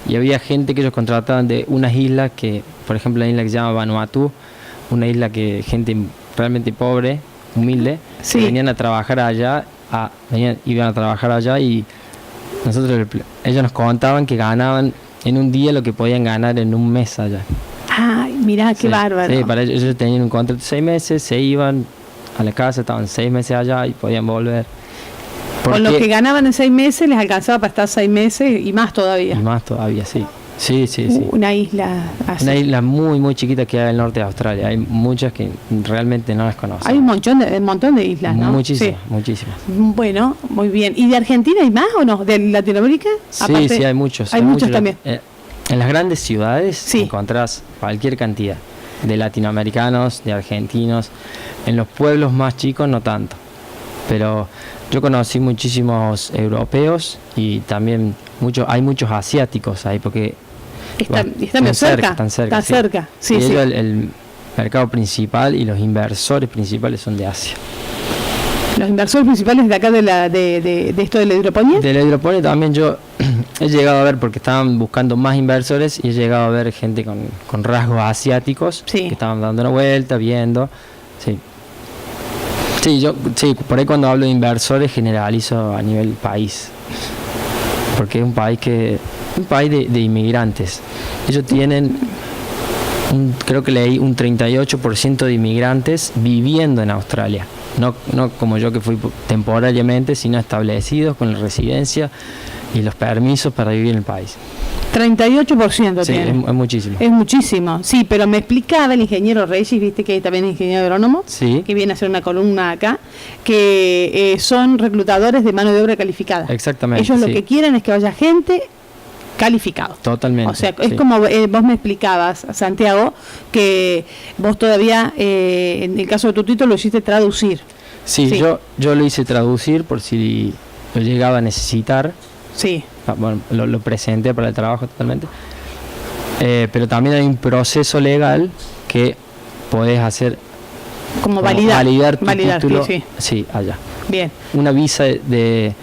y había gente que ellos contrataban de unas islas que, por ejemplo, la isla que se llama Vanuatu, una isla que gente realmente pobre, humilde, que venían a trabajar allá, iban a trabajar allá y ellos nos contaban que ganaban en un día lo que podían ganar en un mes allá. Ay, mirá, qué bárbaro. Sí, para ellos tenían un contrato de 6 meses, se iban a la casa, estaban 6 meses allá y podían volver. Con lo que ganaban en 6 meses les alcanzaba para estar 6 meses y más todavía. Sí. Sí. Una isla así. Una isla muy, muy chiquita que hay al norte de Australia. Hay muchas que realmente no las conocen. Hay un montón de islas, ¿no? Muchísimas. Bueno, muy bien. ¿Y de Argentina hay más o no? ¿De Latinoamérica? Sí, hay muchos. Hay muchos también. En las grandes ciudades encontrás cualquier cantidad de latinoamericanos, de argentinos. En los pueblos más chicos no tanto. Pero yo conocí muchísimos europeos y también hay muchos asiáticos ahí porque están cerca. Están cerca. Sí. El mercado principal y los inversores principales son de Asia. ¿Los inversores principales de acá de esto de la hidroponía? De la hidroponía también yo he llegado a ver, porque estaban buscando más inversores, y he llegado a ver gente con rasgos asiáticos que estaban dando una vuelta, viendo. Sí, por ahí cuando hablo de inversores generalizo a nivel país. Porque es un país de inmigrantes. Ellos tienen, creo que leí, un 38% de inmigrantes viviendo en Australia. No como yo, que fui temporariamente, sino establecidos con la residencia y los permisos para vivir en el país. 38% sí, tiene. Es muchísimo. Es muchísimo, sí, pero me explicaba el ingeniero Reyes, viste que también es ingeniero agrónomo, que viene a hacer una columna acá, que son reclutadores de mano de obra calificada. Exactamente. Ellos lo que quieren es que vaya gente calificado. Totalmente. O sea, es como vos me explicabas, Santiago, que vos todavía, en el caso de tu título, lo hiciste traducir. Sí. Yo lo hice traducir por si lo llegaba a necesitar. Sí. Bueno, lo presenté para el trabajo totalmente. Pero también hay un proceso legal que podés hacer. Como validar tu título. Sí, allá. Bien. Una visa de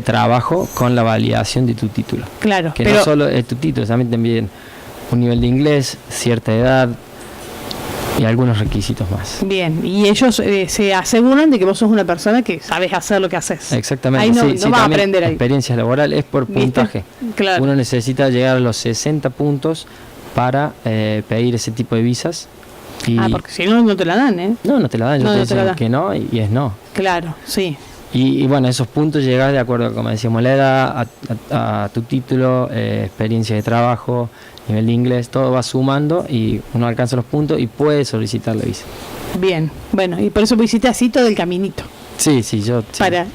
trabajo con la validación de tu título. Claro. Que no solo es tu título, también un nivel de inglés, cierta edad y algunos requisitos más. Bien, y ellos se aseguran de que vos sos una persona que sabes hacer lo que haces. Exactamente. Ahí no vas a aprender ahí. Experiencia laboral es por puntaje. Claro. Uno necesita llegar a los 60 puntos para pedir ese tipo de visas. Porque si no, no te la dan, ¿eh? No te la dan. Yo te dicen que no y es no. Claro, sí. Y bueno, esos puntos llegan de acuerdo, como decíamos, la edad, a tu título, experiencia de trabajo, nivel de inglés, todo va sumando y uno alcanza los puntos y puede solicitar la visa. Bien, bueno, y por eso hiciste así todo el caminito. Sí, yo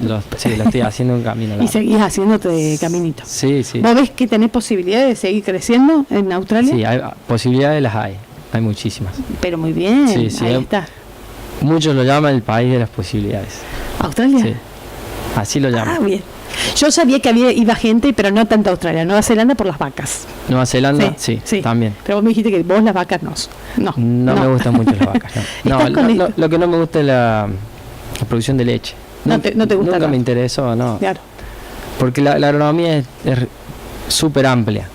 lo estoy haciendo un camino. Y seguís haciéndote caminito. Sí. ¿Vos ves que tenés posibilidades de seguir creciendo en Australia? Sí, posibilidades las hay muchísimas. Pero muy bien, ahí está. Muchos lo llaman el país de las posibilidades. ¿Australia? Sí, así lo llaman. Bien. Yo sabía que iba gente, pero no tanta Australia, Nueva Zelanda por las vacas. Nueva Zelanda, sí, también. Pero vos me dijiste que vos las vacas no. No me gustan mucho las vacas. Lo que no me gusta es la producción de leche. No te gusta. Nunca me interesó, no. Claro. Porque la agronomía es súper amplia.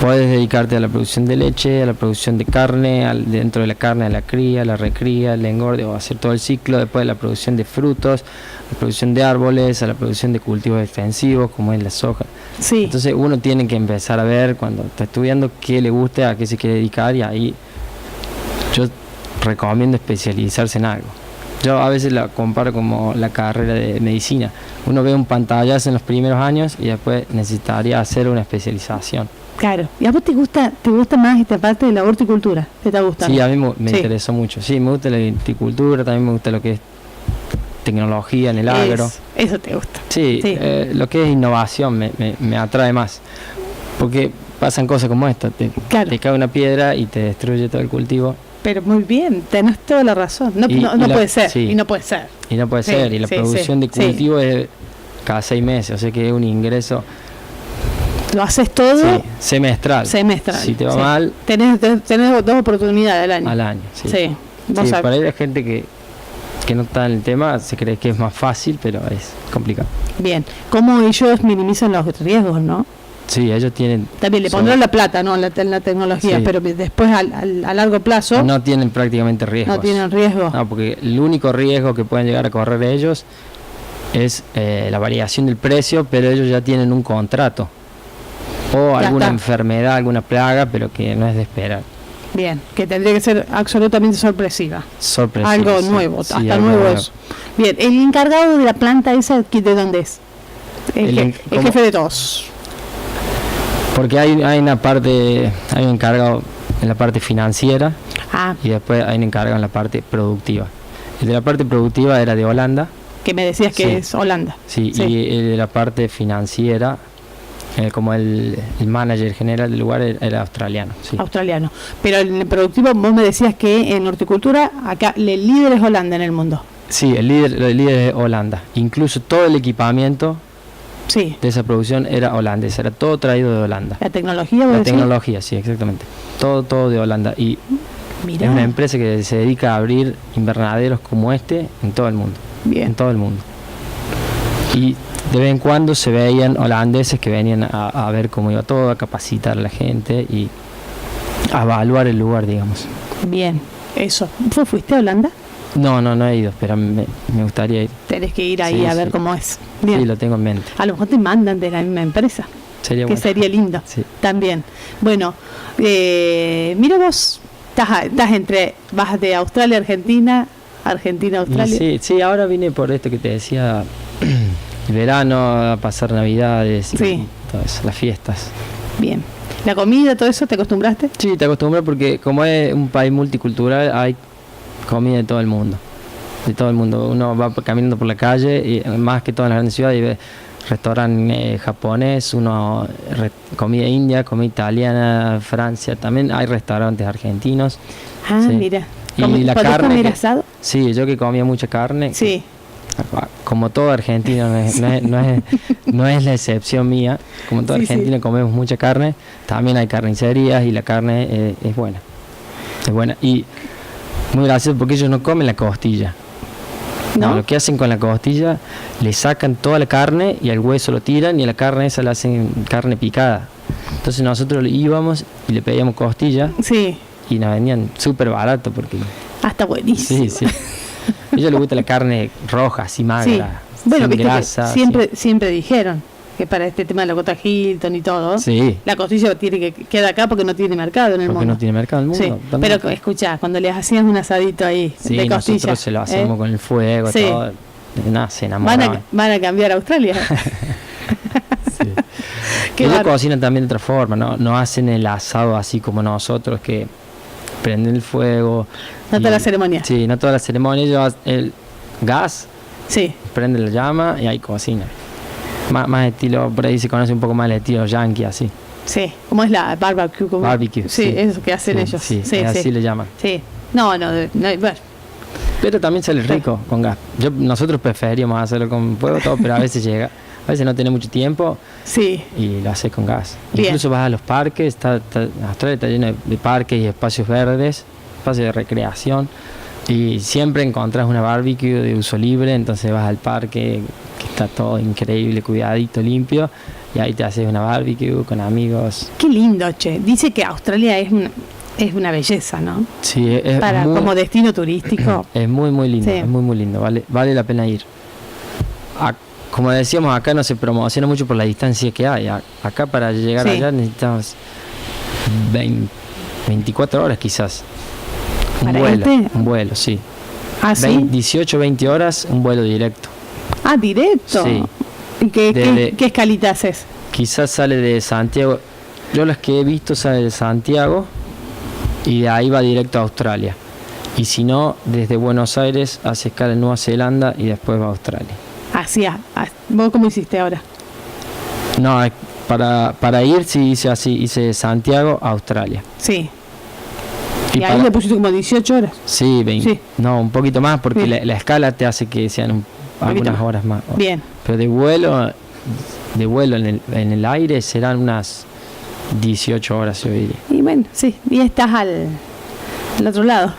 Puedes dedicarte a la producción de leche, a la producción de carne, dentro de la carne a la cría, la recría, el engorde, o hacer todo el ciclo, después de la producción de frutos, la producción de árboles, a la producción de cultivos extensivos como es la soja. Sí. Entonces uno tiene que empezar a ver cuando está estudiando qué le gusta, a qué se quiere dedicar, y ahí yo recomiendo especializarse en algo. Yo a veces la comparo como la carrera de medicina. Uno ve un pantallazo en los primeros años y después necesitaría hacer una especialización. Claro. ¿Y a vos te gusta más esta parte de la horticultura? ¿Te gusta? Sí, a mí me interesó mucho. Sí, me gusta la horticultura, también me gusta lo que es tecnología en el agro. Eso te gusta. Sí, lo que es innovación me atrae más. Porque pasan cosas como esta. Te cae una piedra y te destruye todo el cultivo. Pero muy bien, tenés toda la razón. No puede ser. Sí. Y no puede ser. Y no puede ser. Y la producción de cultivo es cada 6 meses. O sea que es un ingreso. Lo haces todo semestral. Si te va mal, tenés 2 oportunidades al año. Al año, sí. Para la gente que no está en el tema se cree que es más fácil, pero es complicado. Bien. ¿Cómo ellos minimizan los riesgos, no? Sí, ellos tienen... También le pondrán la plata, ¿no? En la tecnología, pero después a largo plazo... No tienen prácticamente riesgos. No tienen riesgo. No, porque el único riesgo que pueden llegar a correr ellos es la variación del precio, pero ellos ya tienen un contrato. O alguna enfermedad, alguna plaga, pero que no es de esperar. Bien, que tendría que ser absolutamente sorpresiva. Algo nuevo, hasta nuevo eso. Bien, el encargado de la planta esa, ¿de dónde es? El jefe de todos. Porque hay una parte, hay un encargado en la parte financiera y después hay un encargado en la parte productiva. El de la parte productiva era de Holanda. Que me decías que es Holanda. Sí, y el de la parte financiera, como el manager general del lugar era australiano. Sí. Australiano. Pero en el productivo vos me decías que en horticultura acá el líder es Holanda en el mundo. Sí, el líder es Holanda. Incluso todo el equipamiento de esa producción era holandesa, era todo traído de Holanda. ¿La tecnología? La tecnología, sí, exactamente. Todo de Holanda. Y es una empresa que se dedica a abrir invernaderos como este en todo el mundo. Bien. En todo el mundo. Y de vez en cuando se veían holandeses que venían a ver cómo iba todo, a capacitar a la gente y a evaluar el lugar, digamos. Bien, eso. ¿Vos fuiste a Holanda? No he ido, pero me gustaría ir. Tenés que ir ahí a ver cómo es. Bien. Sí, lo tengo en mente. A lo mejor te mandan de la misma empresa. Sería que bueno. Sería lindo. Sí. También. Bueno, mira vos, estás entre, vas de Australia a Argentina, Australia. Sí, ahora vine por esto que te decía, el verano, a pasar Navidades, y todo eso, las fiestas. Bien. ¿La comida, todo eso, te acostumbraste? Sí, te acostumbras porque como es un país multicultural, hay comida de todo el mundo. De todo el mundo. Uno va caminando por la calle, y más que todo en las grandes ciudades, y ve restaurante japonés, comida india, comida italiana, Francia, también hay restaurantes argentinos. Mira. Y la carne. ¿Comer asado? Sí, yo que comía mucha carne. Sí. Como todo argentino, no es la excepción mía. Como todo argentino comemos mucha carne, también hay carnicerías y la carne es buena. Es buena. Y muy gracioso porque ellos no comen la costilla. ¿No? Lo que hacen con la costilla, le sacan toda la carne y al hueso lo tiran y a la carne esa la hacen carne picada. Entonces nosotros íbamos y le pedíamos costilla y nos vendían súper barato porque... Hasta buenísimo. Sí. A ellos les gusta la carne roja, así magra, bueno, sin grasa. Siempre dijeron que para este tema de la Cota Hilton y todo, la costilla tiene que queda acá porque no tiene mercado en el mundo. Porque no tiene mercado en el mundo. Sí. Pero escuchá, cuando les hacías un asadito ahí de costilla. Nosotros se lo hacemos con el fuego, todo. Se enamoraban. Van a cambiar a Australia. Ellos cocinan también de otra forma, no hacen el asado así como nosotros, que prenden el fuego. No toda la ceremonia. Sí, no toda la ceremonia. Ellos el gas, prenden la llama y ahí cocina. Más estilo, por ahí se conoce un poco más el estilo yankee, así. Sí, como es la barbecue. Barbecue. Sí, eso que hacen ellos. Sí, así le llaman. Sí. No, bueno. Pero también sale rico con gas. Nosotros preferíamos hacerlo con fuego todo, pero a veces a veces no tiene mucho tiempo y lo haces con gas. Bien. Incluso vas a los parques, Australia está lleno de parques y espacios verdes, espacios de recreación, y siempre encontrás una barbecue de uso libre, entonces vas al parque que está todo increíble, cuidadito, limpio, y ahí te haces una barbecue con amigos. Qué lindo, che. Dice que Australia es una belleza, ¿no? Sí, como destino turístico. Es muy lindo, es muy lindo, vale la pena ir. Como decíamos, acá no se promociona mucho por la distancia que hay. Acá para llegar allá necesitamos 24 horas quizás. Un vuelo, sí. Ah, ¿sí? 18, 20 horas, un vuelo directo. Ah, directo. Sí. ¿Y qué escalita haces? Quizás sale de Santiago. Yo las que he visto sale de Santiago y de ahí va directo a Australia. Y si no, desde Buenos Aires hace escala en Nueva Zelanda y después va a Australia. Así, ¿vos cómo hiciste ahora? No, para ir sí hice así, hice de Santiago a Australia. Sí. Y ahí le pusiste como 18 horas. Sí, 20. Sí. No, un poquito más porque la escala te hace que sean algunas horas más. Bien. Pero de vuelo en el aire serán unas 18 horas, yo diría. Y bueno, sí, y estás al otro lado.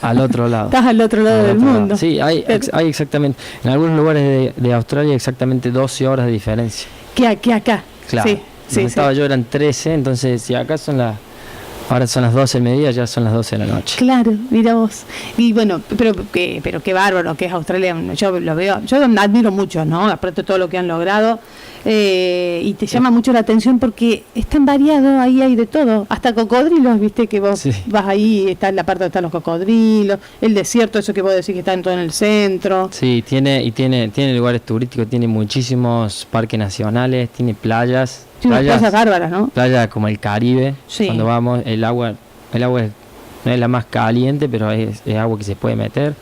Al otro lado. Estás al otro lado del mundo. Sí, hay exactamente, en algunos lugares de Australia exactamente 12 horas de diferencia. ¿Qué acá? Claro. Sí, estaba yo eran 13, entonces si acá ahora son las 12 del mediodía, ya son las 12 de la noche. Claro, mira vos. Y bueno, pero qué bárbaro que es Australia. Yo lo veo, yo admiro mucho, ¿no? Aparte de todo lo que han logrado. Y te llama mucho la atención porque es tan variado, ahí hay de todo. Hasta cocodrilos, viste que vos vas ahí, está en la parte donde están los cocodrilos, el desierto, eso que vos decís que está en todo en el centro. Sí, tiene lugares turísticos, tiene muchísimos parques nacionales, tiene playas. Sí, playas bárbaras, ¿no? Playa como el Caribe, sí. Cuando vamos, el agua no es la más caliente, pero es agua que se puede meter.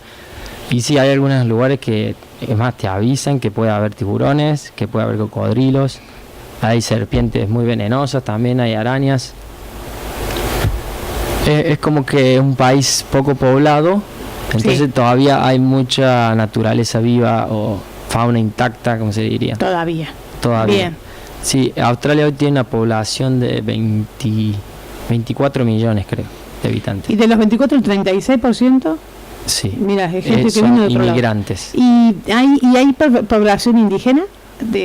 Y sí, hay algunos lugares que, es más, te avisan que puede haber tiburones, que puede haber cocodrilos, hay serpientes muy venenosas, también hay arañas. Es como que es un país poco poblado, entonces todavía hay mucha naturaleza viva o fauna intacta, como se diría. Todavía. Bien. Sí, Australia hoy tiene una población de 24 millones, creo, de habitantes. ¿Y de los 24, el 36%? Sí. Mira, hay gente que viene de otro inmigrantes. Lado. ¿Y hay población indígena?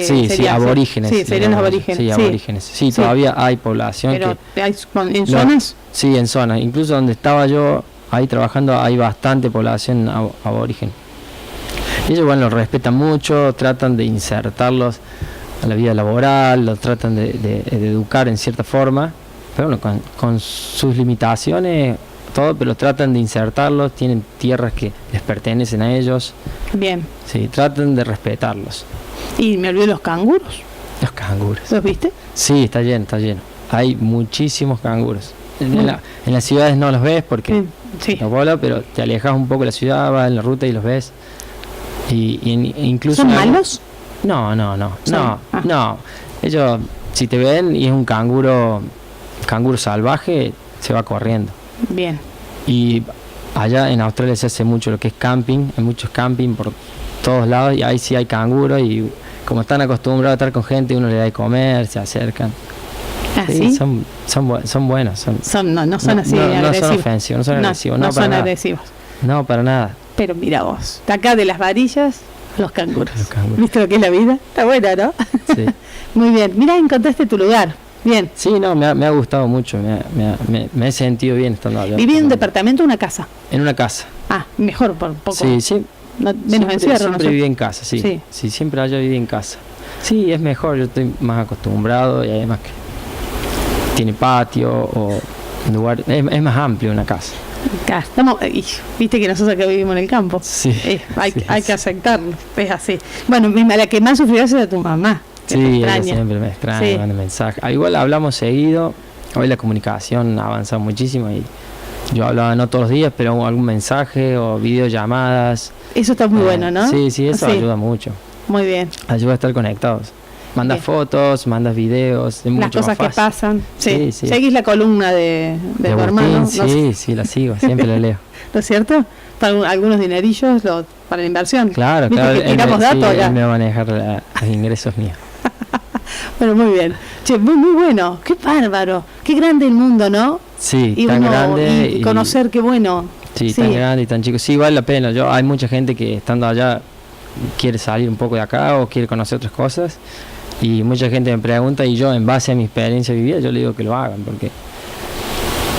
Sí, aborígenes. Sí, serían los aborígenes. Sí, aborígenes. Sí, todavía hay población. Pero ¿en zonas? Sí, en zonas. Incluso donde estaba yo ahí trabajando hay bastante población aborigen. Y ellos, bueno, los respetan mucho, tratan de insertarlos a la vida laboral, los tratan de educar en cierta forma, pero bueno, con sus limitaciones, todo, pero tratan de insertarlos, tienen tierras que les pertenecen a ellos. Bien. Sí, tratan de respetarlos. Y me olvidé los canguros. Los canguros. ¿Los viste? Sí, está lleno. Hay muchísimos canguros. En las ciudades no los ves porque no vuelan, pero te alejas un poco de la ciudad, vas en la ruta y los ves. Incluso ¿Son malos? No. Ellos, si te ven y es un canguro salvaje, se va corriendo. Bien. Y allá en Australia se hace mucho lo que es camping, hay muchos camping por todos lados y ahí sí hay canguros y como están acostumbrados a estar con gente, uno le da de comer, se acercan. ¿Ah, sí? Son buenos. No son así agresivos. No son ofensivos, no son agresivos. No son agresivos. No, para nada. Pero mira vos, de acá de las varillas, los canguros. ¿Viste lo que es la vida? Está buena, ¿no? Sí. Muy bien. Mira, encontraste tu lugar. Bien. Sí, no, me ha gustado mucho. Me he sentido bien estando allá. ¿Viví en un departamento o una casa? En una casa. Ah, mejor por un poco. Sí. Menos encierro. Siempre viví en casa, sí. Sí, siempre allá viví en casa. Sí, es mejor, yo estoy más acostumbrado y además que tiene patio o lugar, es más amplio una casa. Viste que nosotros acá vivimos en el campo. Sí. Hay que aceptarlo, es así. Bueno, la que más sufrió es de tu mamá. Sí, ella siempre me extraña, manda mensajes. Igual hablamos seguido, hoy la comunicación ha avanzado muchísimo y yo hablaba no todos los días, pero algún mensaje o videollamadas. Eso está muy bueno, ¿no? Sí, eso ayuda mucho. Muy bien. Ayuda a estar conectados. Mandas fotos, mandas videos, es las mucho cosas más que pasan. Sí. Sí. Seguís la columna de tu hermano. Sí, la sigo, siempre la leo. ¿No es cierto? Para algunos dinerillos para la inversión. Claro. Que tiramos datos ya. Él me va a manejar los ingresos míos. Bueno, muy bien. Che, muy bueno. Qué bárbaro. Qué grande el mundo, ¿no? Sí, tan grande. Y conocer, qué bueno. Sí, tan grande y tan chico. Sí, vale la pena. Hay mucha gente que estando allá quiere salir un poco de acá o quiere conocer otras cosas. Y mucha gente me pregunta y yo, en base a mi experiencia vivida, yo le digo que lo hagan porque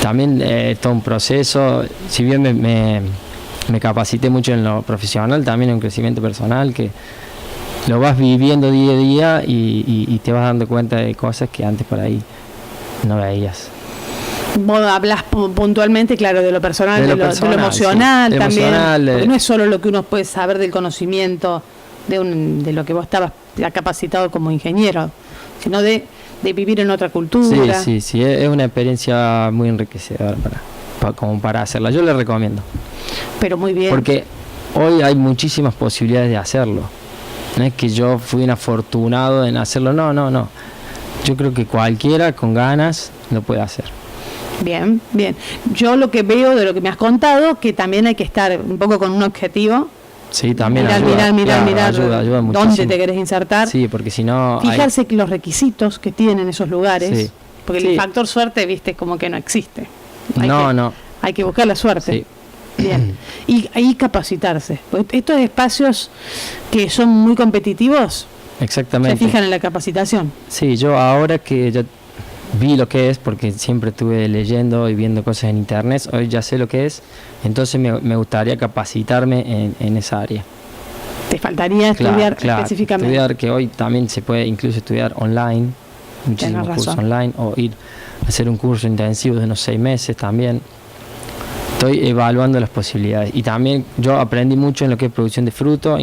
también es todo un proceso. Si bien me capacité mucho en lo profesional, también en un crecimiento personal que lo vas viviendo día a día y te vas dando cuenta de cosas que antes por ahí no veías. Vos hablas puntualmente, claro, de lo personal, De de lo lo personal, emocional sí. también. Emocional, Porque no es solo lo que uno puede saber del conocimiento de lo que vos estabas ya capacitado como ingeniero, sino de vivir en otra cultura. Sí, es una experiencia muy enriquecedora como para hacerla. Yo le recomiendo. Pero muy bien. Porque hoy hay muchísimas posibilidades de hacerlo. No es que yo fui un afortunado en hacerlo, no. Yo creo que cualquiera con ganas lo puede hacer. Bien. Yo lo que veo de lo que me has contado, que también hay que estar un poco con un objetivo. Sí, también Mirar ayuda muchísimo. dónde te querés insertar. Sí, porque si no... Fijarse los requisitos que tienen esos lugares. Sí. Porque el factor suerte, viste, como que no existe. Hay que buscar la suerte. Sí. Bien. Y ahí capacitarse. Porque estos espacios que son muy competitivos, Exactamente. se fijan en la capacitación. Sí, yo ahora que ya vi lo que es, porque siempre estuve leyendo y viendo cosas en internet, hoy ya sé lo que es, entonces me gustaría capacitarme en esa área. Te faltaría estudiar específicamente. Estudiar, que hoy también se puede incluso estudiar online, muchísimos cursos online, o ir a hacer un curso intensivo de unos 6 meses también. Estoy evaluando las posibilidades. Y también yo aprendí mucho en lo que es producción de fruto,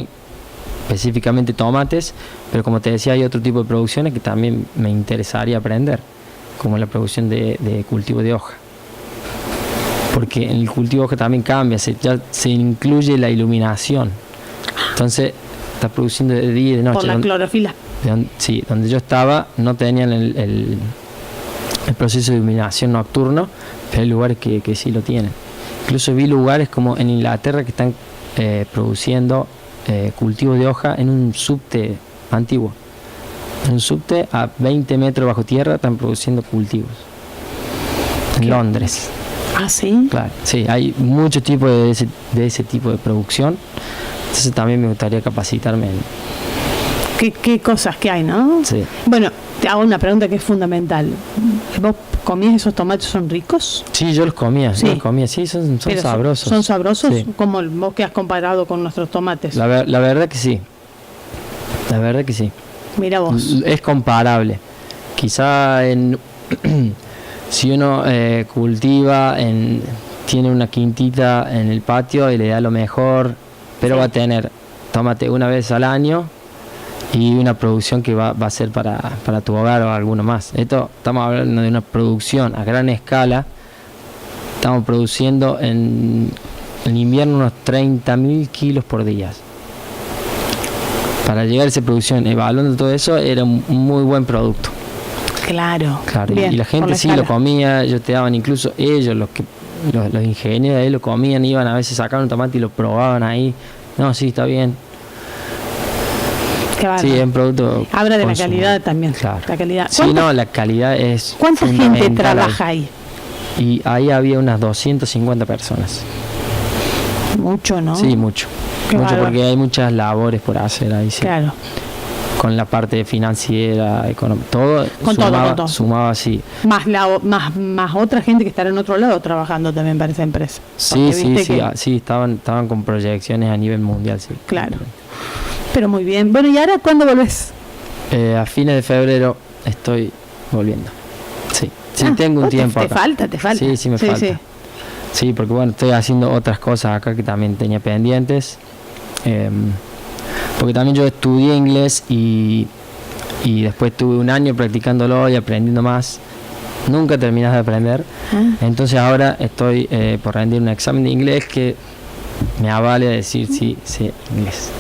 específicamente tomates, pero como te decía, hay otro tipo de producciones que también me interesaría aprender, como la producción de cultivo de hoja. Porque en el cultivo de hoja también cambia, ya se incluye la iluminación. Entonces, está produciendo de día y de noche. Por la clorofila. Donde yo estaba no tenían el proceso de iluminación nocturno, pero hay lugares que sí lo tienen. Incluso vi lugares como en Inglaterra que están produciendo cultivo de hoja en un subte antiguo. En un subte a 20 metros bajo tierra están produciendo cultivos. En Londres. ¿Ah, sí? Claro, sí, hay muchos tipos de ese tipo de producción. Entonces también me gustaría capacitarme en... ¿Qué cosas que hay, no? Sí. Bueno, te hago una pregunta que es fundamental. ¿Vos comías esos tomates? ¿Son ricos? Sí, yo los comía, sí, son sabrosos. ¿Son sabrosos? Sí. ¿Como vos que has comparado con nuestros tomates? La verdad que sí. La verdad que sí. Mira vos. Es comparable. Quizá si uno cultiva, tiene una quintita en el patio y le da lo mejor, pero va a tener tomate una vez al año y una producción que va a ser para tu hogar o alguno más. Esto estamos hablando de una producción a gran escala. Estamos produciendo en invierno unos 30.000 kilos por día. Para llegar a esa producción, evaluando todo eso, era un muy buen producto. Claro. Bien, y la gente sí lo comía, ellos te daban, incluso ellos, los ingenieros de ahí lo comían, iban a veces sacaban un tomate y lo probaban ahí. No, sí, está bien. Sí, es un producto. Habla de la calidad también. Claro. La calidad. Sí, la calidad es. ¿Cuánta gente trabaja ahí? Y ahí había unas 250 personas. Mucho, ¿no? Sí, mucho. Mucho porque hay muchas labores por hacer ahí. Sí. Claro. Con la parte financiera, económica, todo. Con todo. Sumaba así. Más otra gente que estará en otro lado trabajando también para esa empresa. Sí, estaban con proyecciones a nivel mundial, sí. Claro. Pero muy bien. Bueno, ¿y ahora cuándo volvés? A fines de febrero estoy volviendo. Sí, tengo un tiempo acá. Te falta. Sí, me falta. Sí, porque bueno, estoy haciendo otras cosas acá que también tenía pendientes. Porque también yo estudié inglés y después tuve un año practicándolo y aprendiendo más. Nunca terminas de aprender. Entonces ahora estoy por rendir un examen de inglés que me avale a decir sí inglés.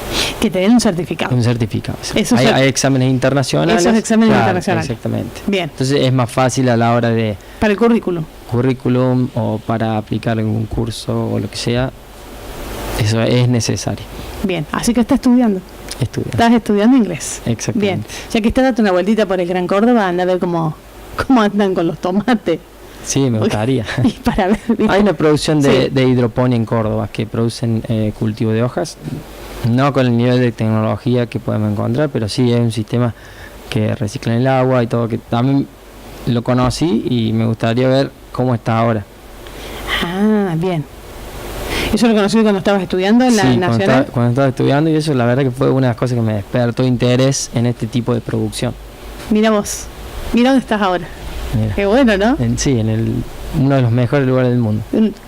Que te den un certificado. Un certificado. Sí. Hay exámenes internacionales. Esos exámenes internacionales. Exactamente. Bien. Entonces es más fácil a la hora de... Para el currículum. O para aplicar algún curso o lo que sea. Eso es necesario. Bien, así que estás estudiando. Estás estudiando inglés. Exactamente. Bien, ya que estás dando una vueltita por el Gran Córdoba, anda a ver cómo andan con los tomates. Sí, me gustaría. Y para ver, hay una producción de hidroponía en Córdoba que producen cultivo de hojas. No con el nivel de tecnología que podemos encontrar, pero sí es un sistema que recicla el agua y todo, que también lo conocí y me gustaría ver cómo está ahora. Ah, bien. ¿Eso lo conocí cuando estabas estudiando en la Nacional? Cuando estaba estudiando, y eso la verdad que fue una de las cosas que me despertó interés en este tipo de producción. Mira vos, mira dónde estás ahora. Mira. Qué bueno, ¿no? En uno de los mejores lugares del mundo.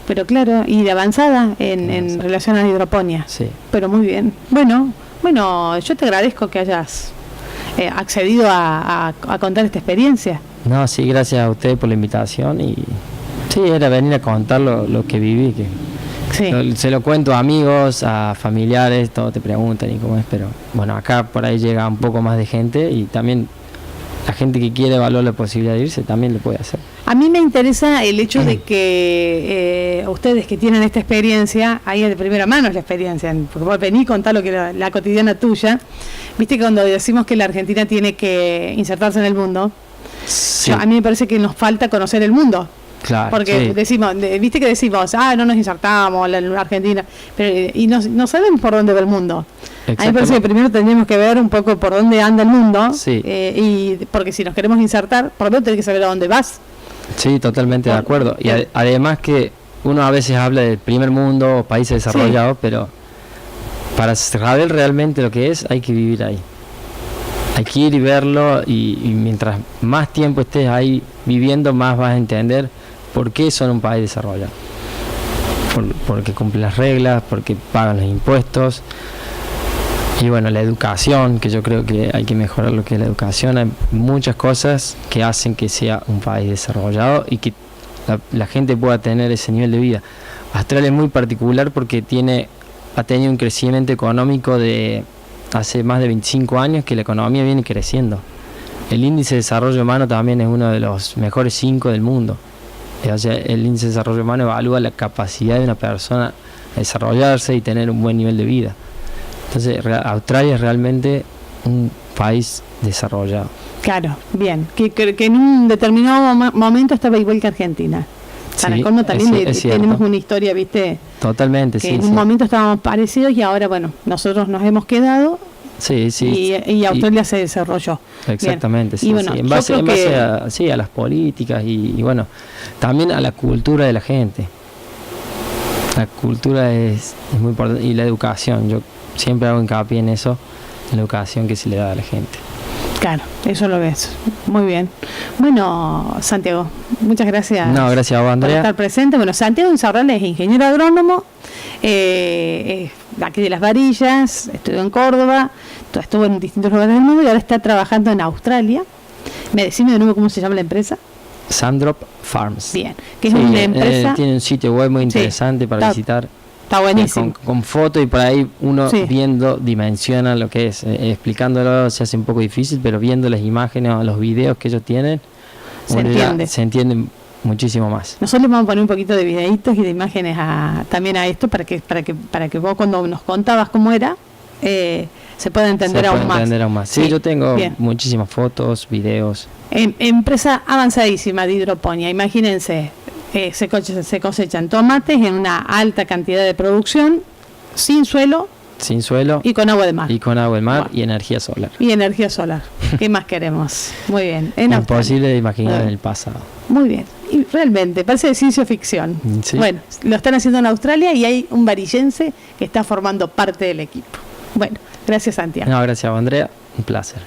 Pero claro, y de avanzada en relación a la hidroponía. Sí. Pero muy bien. Bueno, yo te agradezco que hayas accedido a contar esta experiencia. No, sí, gracias a usted por la invitación y sí, era venir a contar lo que viví, que sí. Se lo cuento a amigos, a familiares, todos te preguntan y cómo es, pero bueno, acá por ahí llega un poco más de gente y también la gente que quiere evaluar la posibilidad de irse también lo puede hacer. A mí me interesa el hecho de que ustedes que tienen esta experiencia, ahí de primera mano es la experiencia, porque vos venís y contás lo que la cotidiana tuya. Viste que cuando decimos que la Argentina tiene que insertarse en el mundo, sí. A mí me parece que nos falta conocer el mundo. Claro, porque sí. Viste que decimos, no nos insertamos la Argentina, pero, y no sabemos por dónde va el mundo. A mí me parece que primero tendríamos que ver un poco por dónde anda el mundo, sí. Y porque si nos queremos insertar, por lo menos tenés que saber a dónde vas. Sí, totalmente de acuerdo. Y además que uno a veces habla del primer mundo o países desarrollados, sí. Pero para saber realmente lo que es, hay que vivir ahí. Hay que ir y verlo y mientras más tiempo estés ahí viviendo, más vas a entender por qué son un país desarrollado. Porque cumplen las reglas, porque pagan los impuestos. Y bueno, la educación, que yo creo que hay que mejorar lo que es la educación. Hay muchas cosas que hacen que sea un país desarrollado y que la gente pueda tener ese nivel de vida. Australia es muy particular porque ha tenido un crecimiento económico de hace más de 25 años que la economía viene creciendo. El índice de desarrollo humano también es uno de los mejores 5 del mundo. O sea, el índice de desarrollo humano evalúa la capacidad de una persona a desarrollarse y tener un buen nivel de vida. Entonces, Australia es realmente un país desarrollado. Claro, bien. Que en un determinado momento estaba igual que Argentina. Para colmo también tenemos una historia, ¿viste? Totalmente, que en un momento estábamos parecidos y ahora, bueno, nosotros nos hemos quedado. Sí. Y Australia se desarrolló. Exactamente, sí, y bueno, sí. En base a las políticas y bueno, también a la cultura de la gente. La cultura es muy importante y la educación. Yo siempre hago hincapié en eso, en la educación que se le da a la gente. Claro, eso lo ves. Muy bien. Bueno, Santiago, muchas gracias. No, gracias a vos, Andrea. Por estar presente. Bueno, Santiago Insaurralde es ingeniero agrónomo, aquí de Las Varillas, estudió en Córdoba, estuvo en distintos lugares del mundo y ahora está trabajando en Australia. Decime de nuevo cómo se llama la empresa. Sandrop Farms. Bien, que es una empresa. Tiene un sitio web muy interesante para visitar. Está buenísimo. Con fotos y por ahí uno viendo dimensiona lo que es. Explicándolo se hace un poco difícil, pero viendo las imágenes o los videos que ellos tienen, se entiende muchísimo más. Nosotros vamos a poner un poquito de videitos y de imágenes también a esto para que vos cuando nos contabas cómo era, se pueda entender aún más. Sí, yo tengo muchísimas fotos, videos. Empresa avanzadísima de hidroponía, imagínense. Se cosechan tomates en una alta cantidad de producción, sin suelo y con agua de mar. Y energía solar. ¿Qué más queremos? Muy bien. Imposible de imaginar en el pasado. Muy bien. Y realmente, parece de ciencia ficción. Sí. Bueno, lo están haciendo en Australia y hay un varillense que está formando parte del equipo. Bueno, gracias, Santiago. No, gracias, Andrea. Un placer.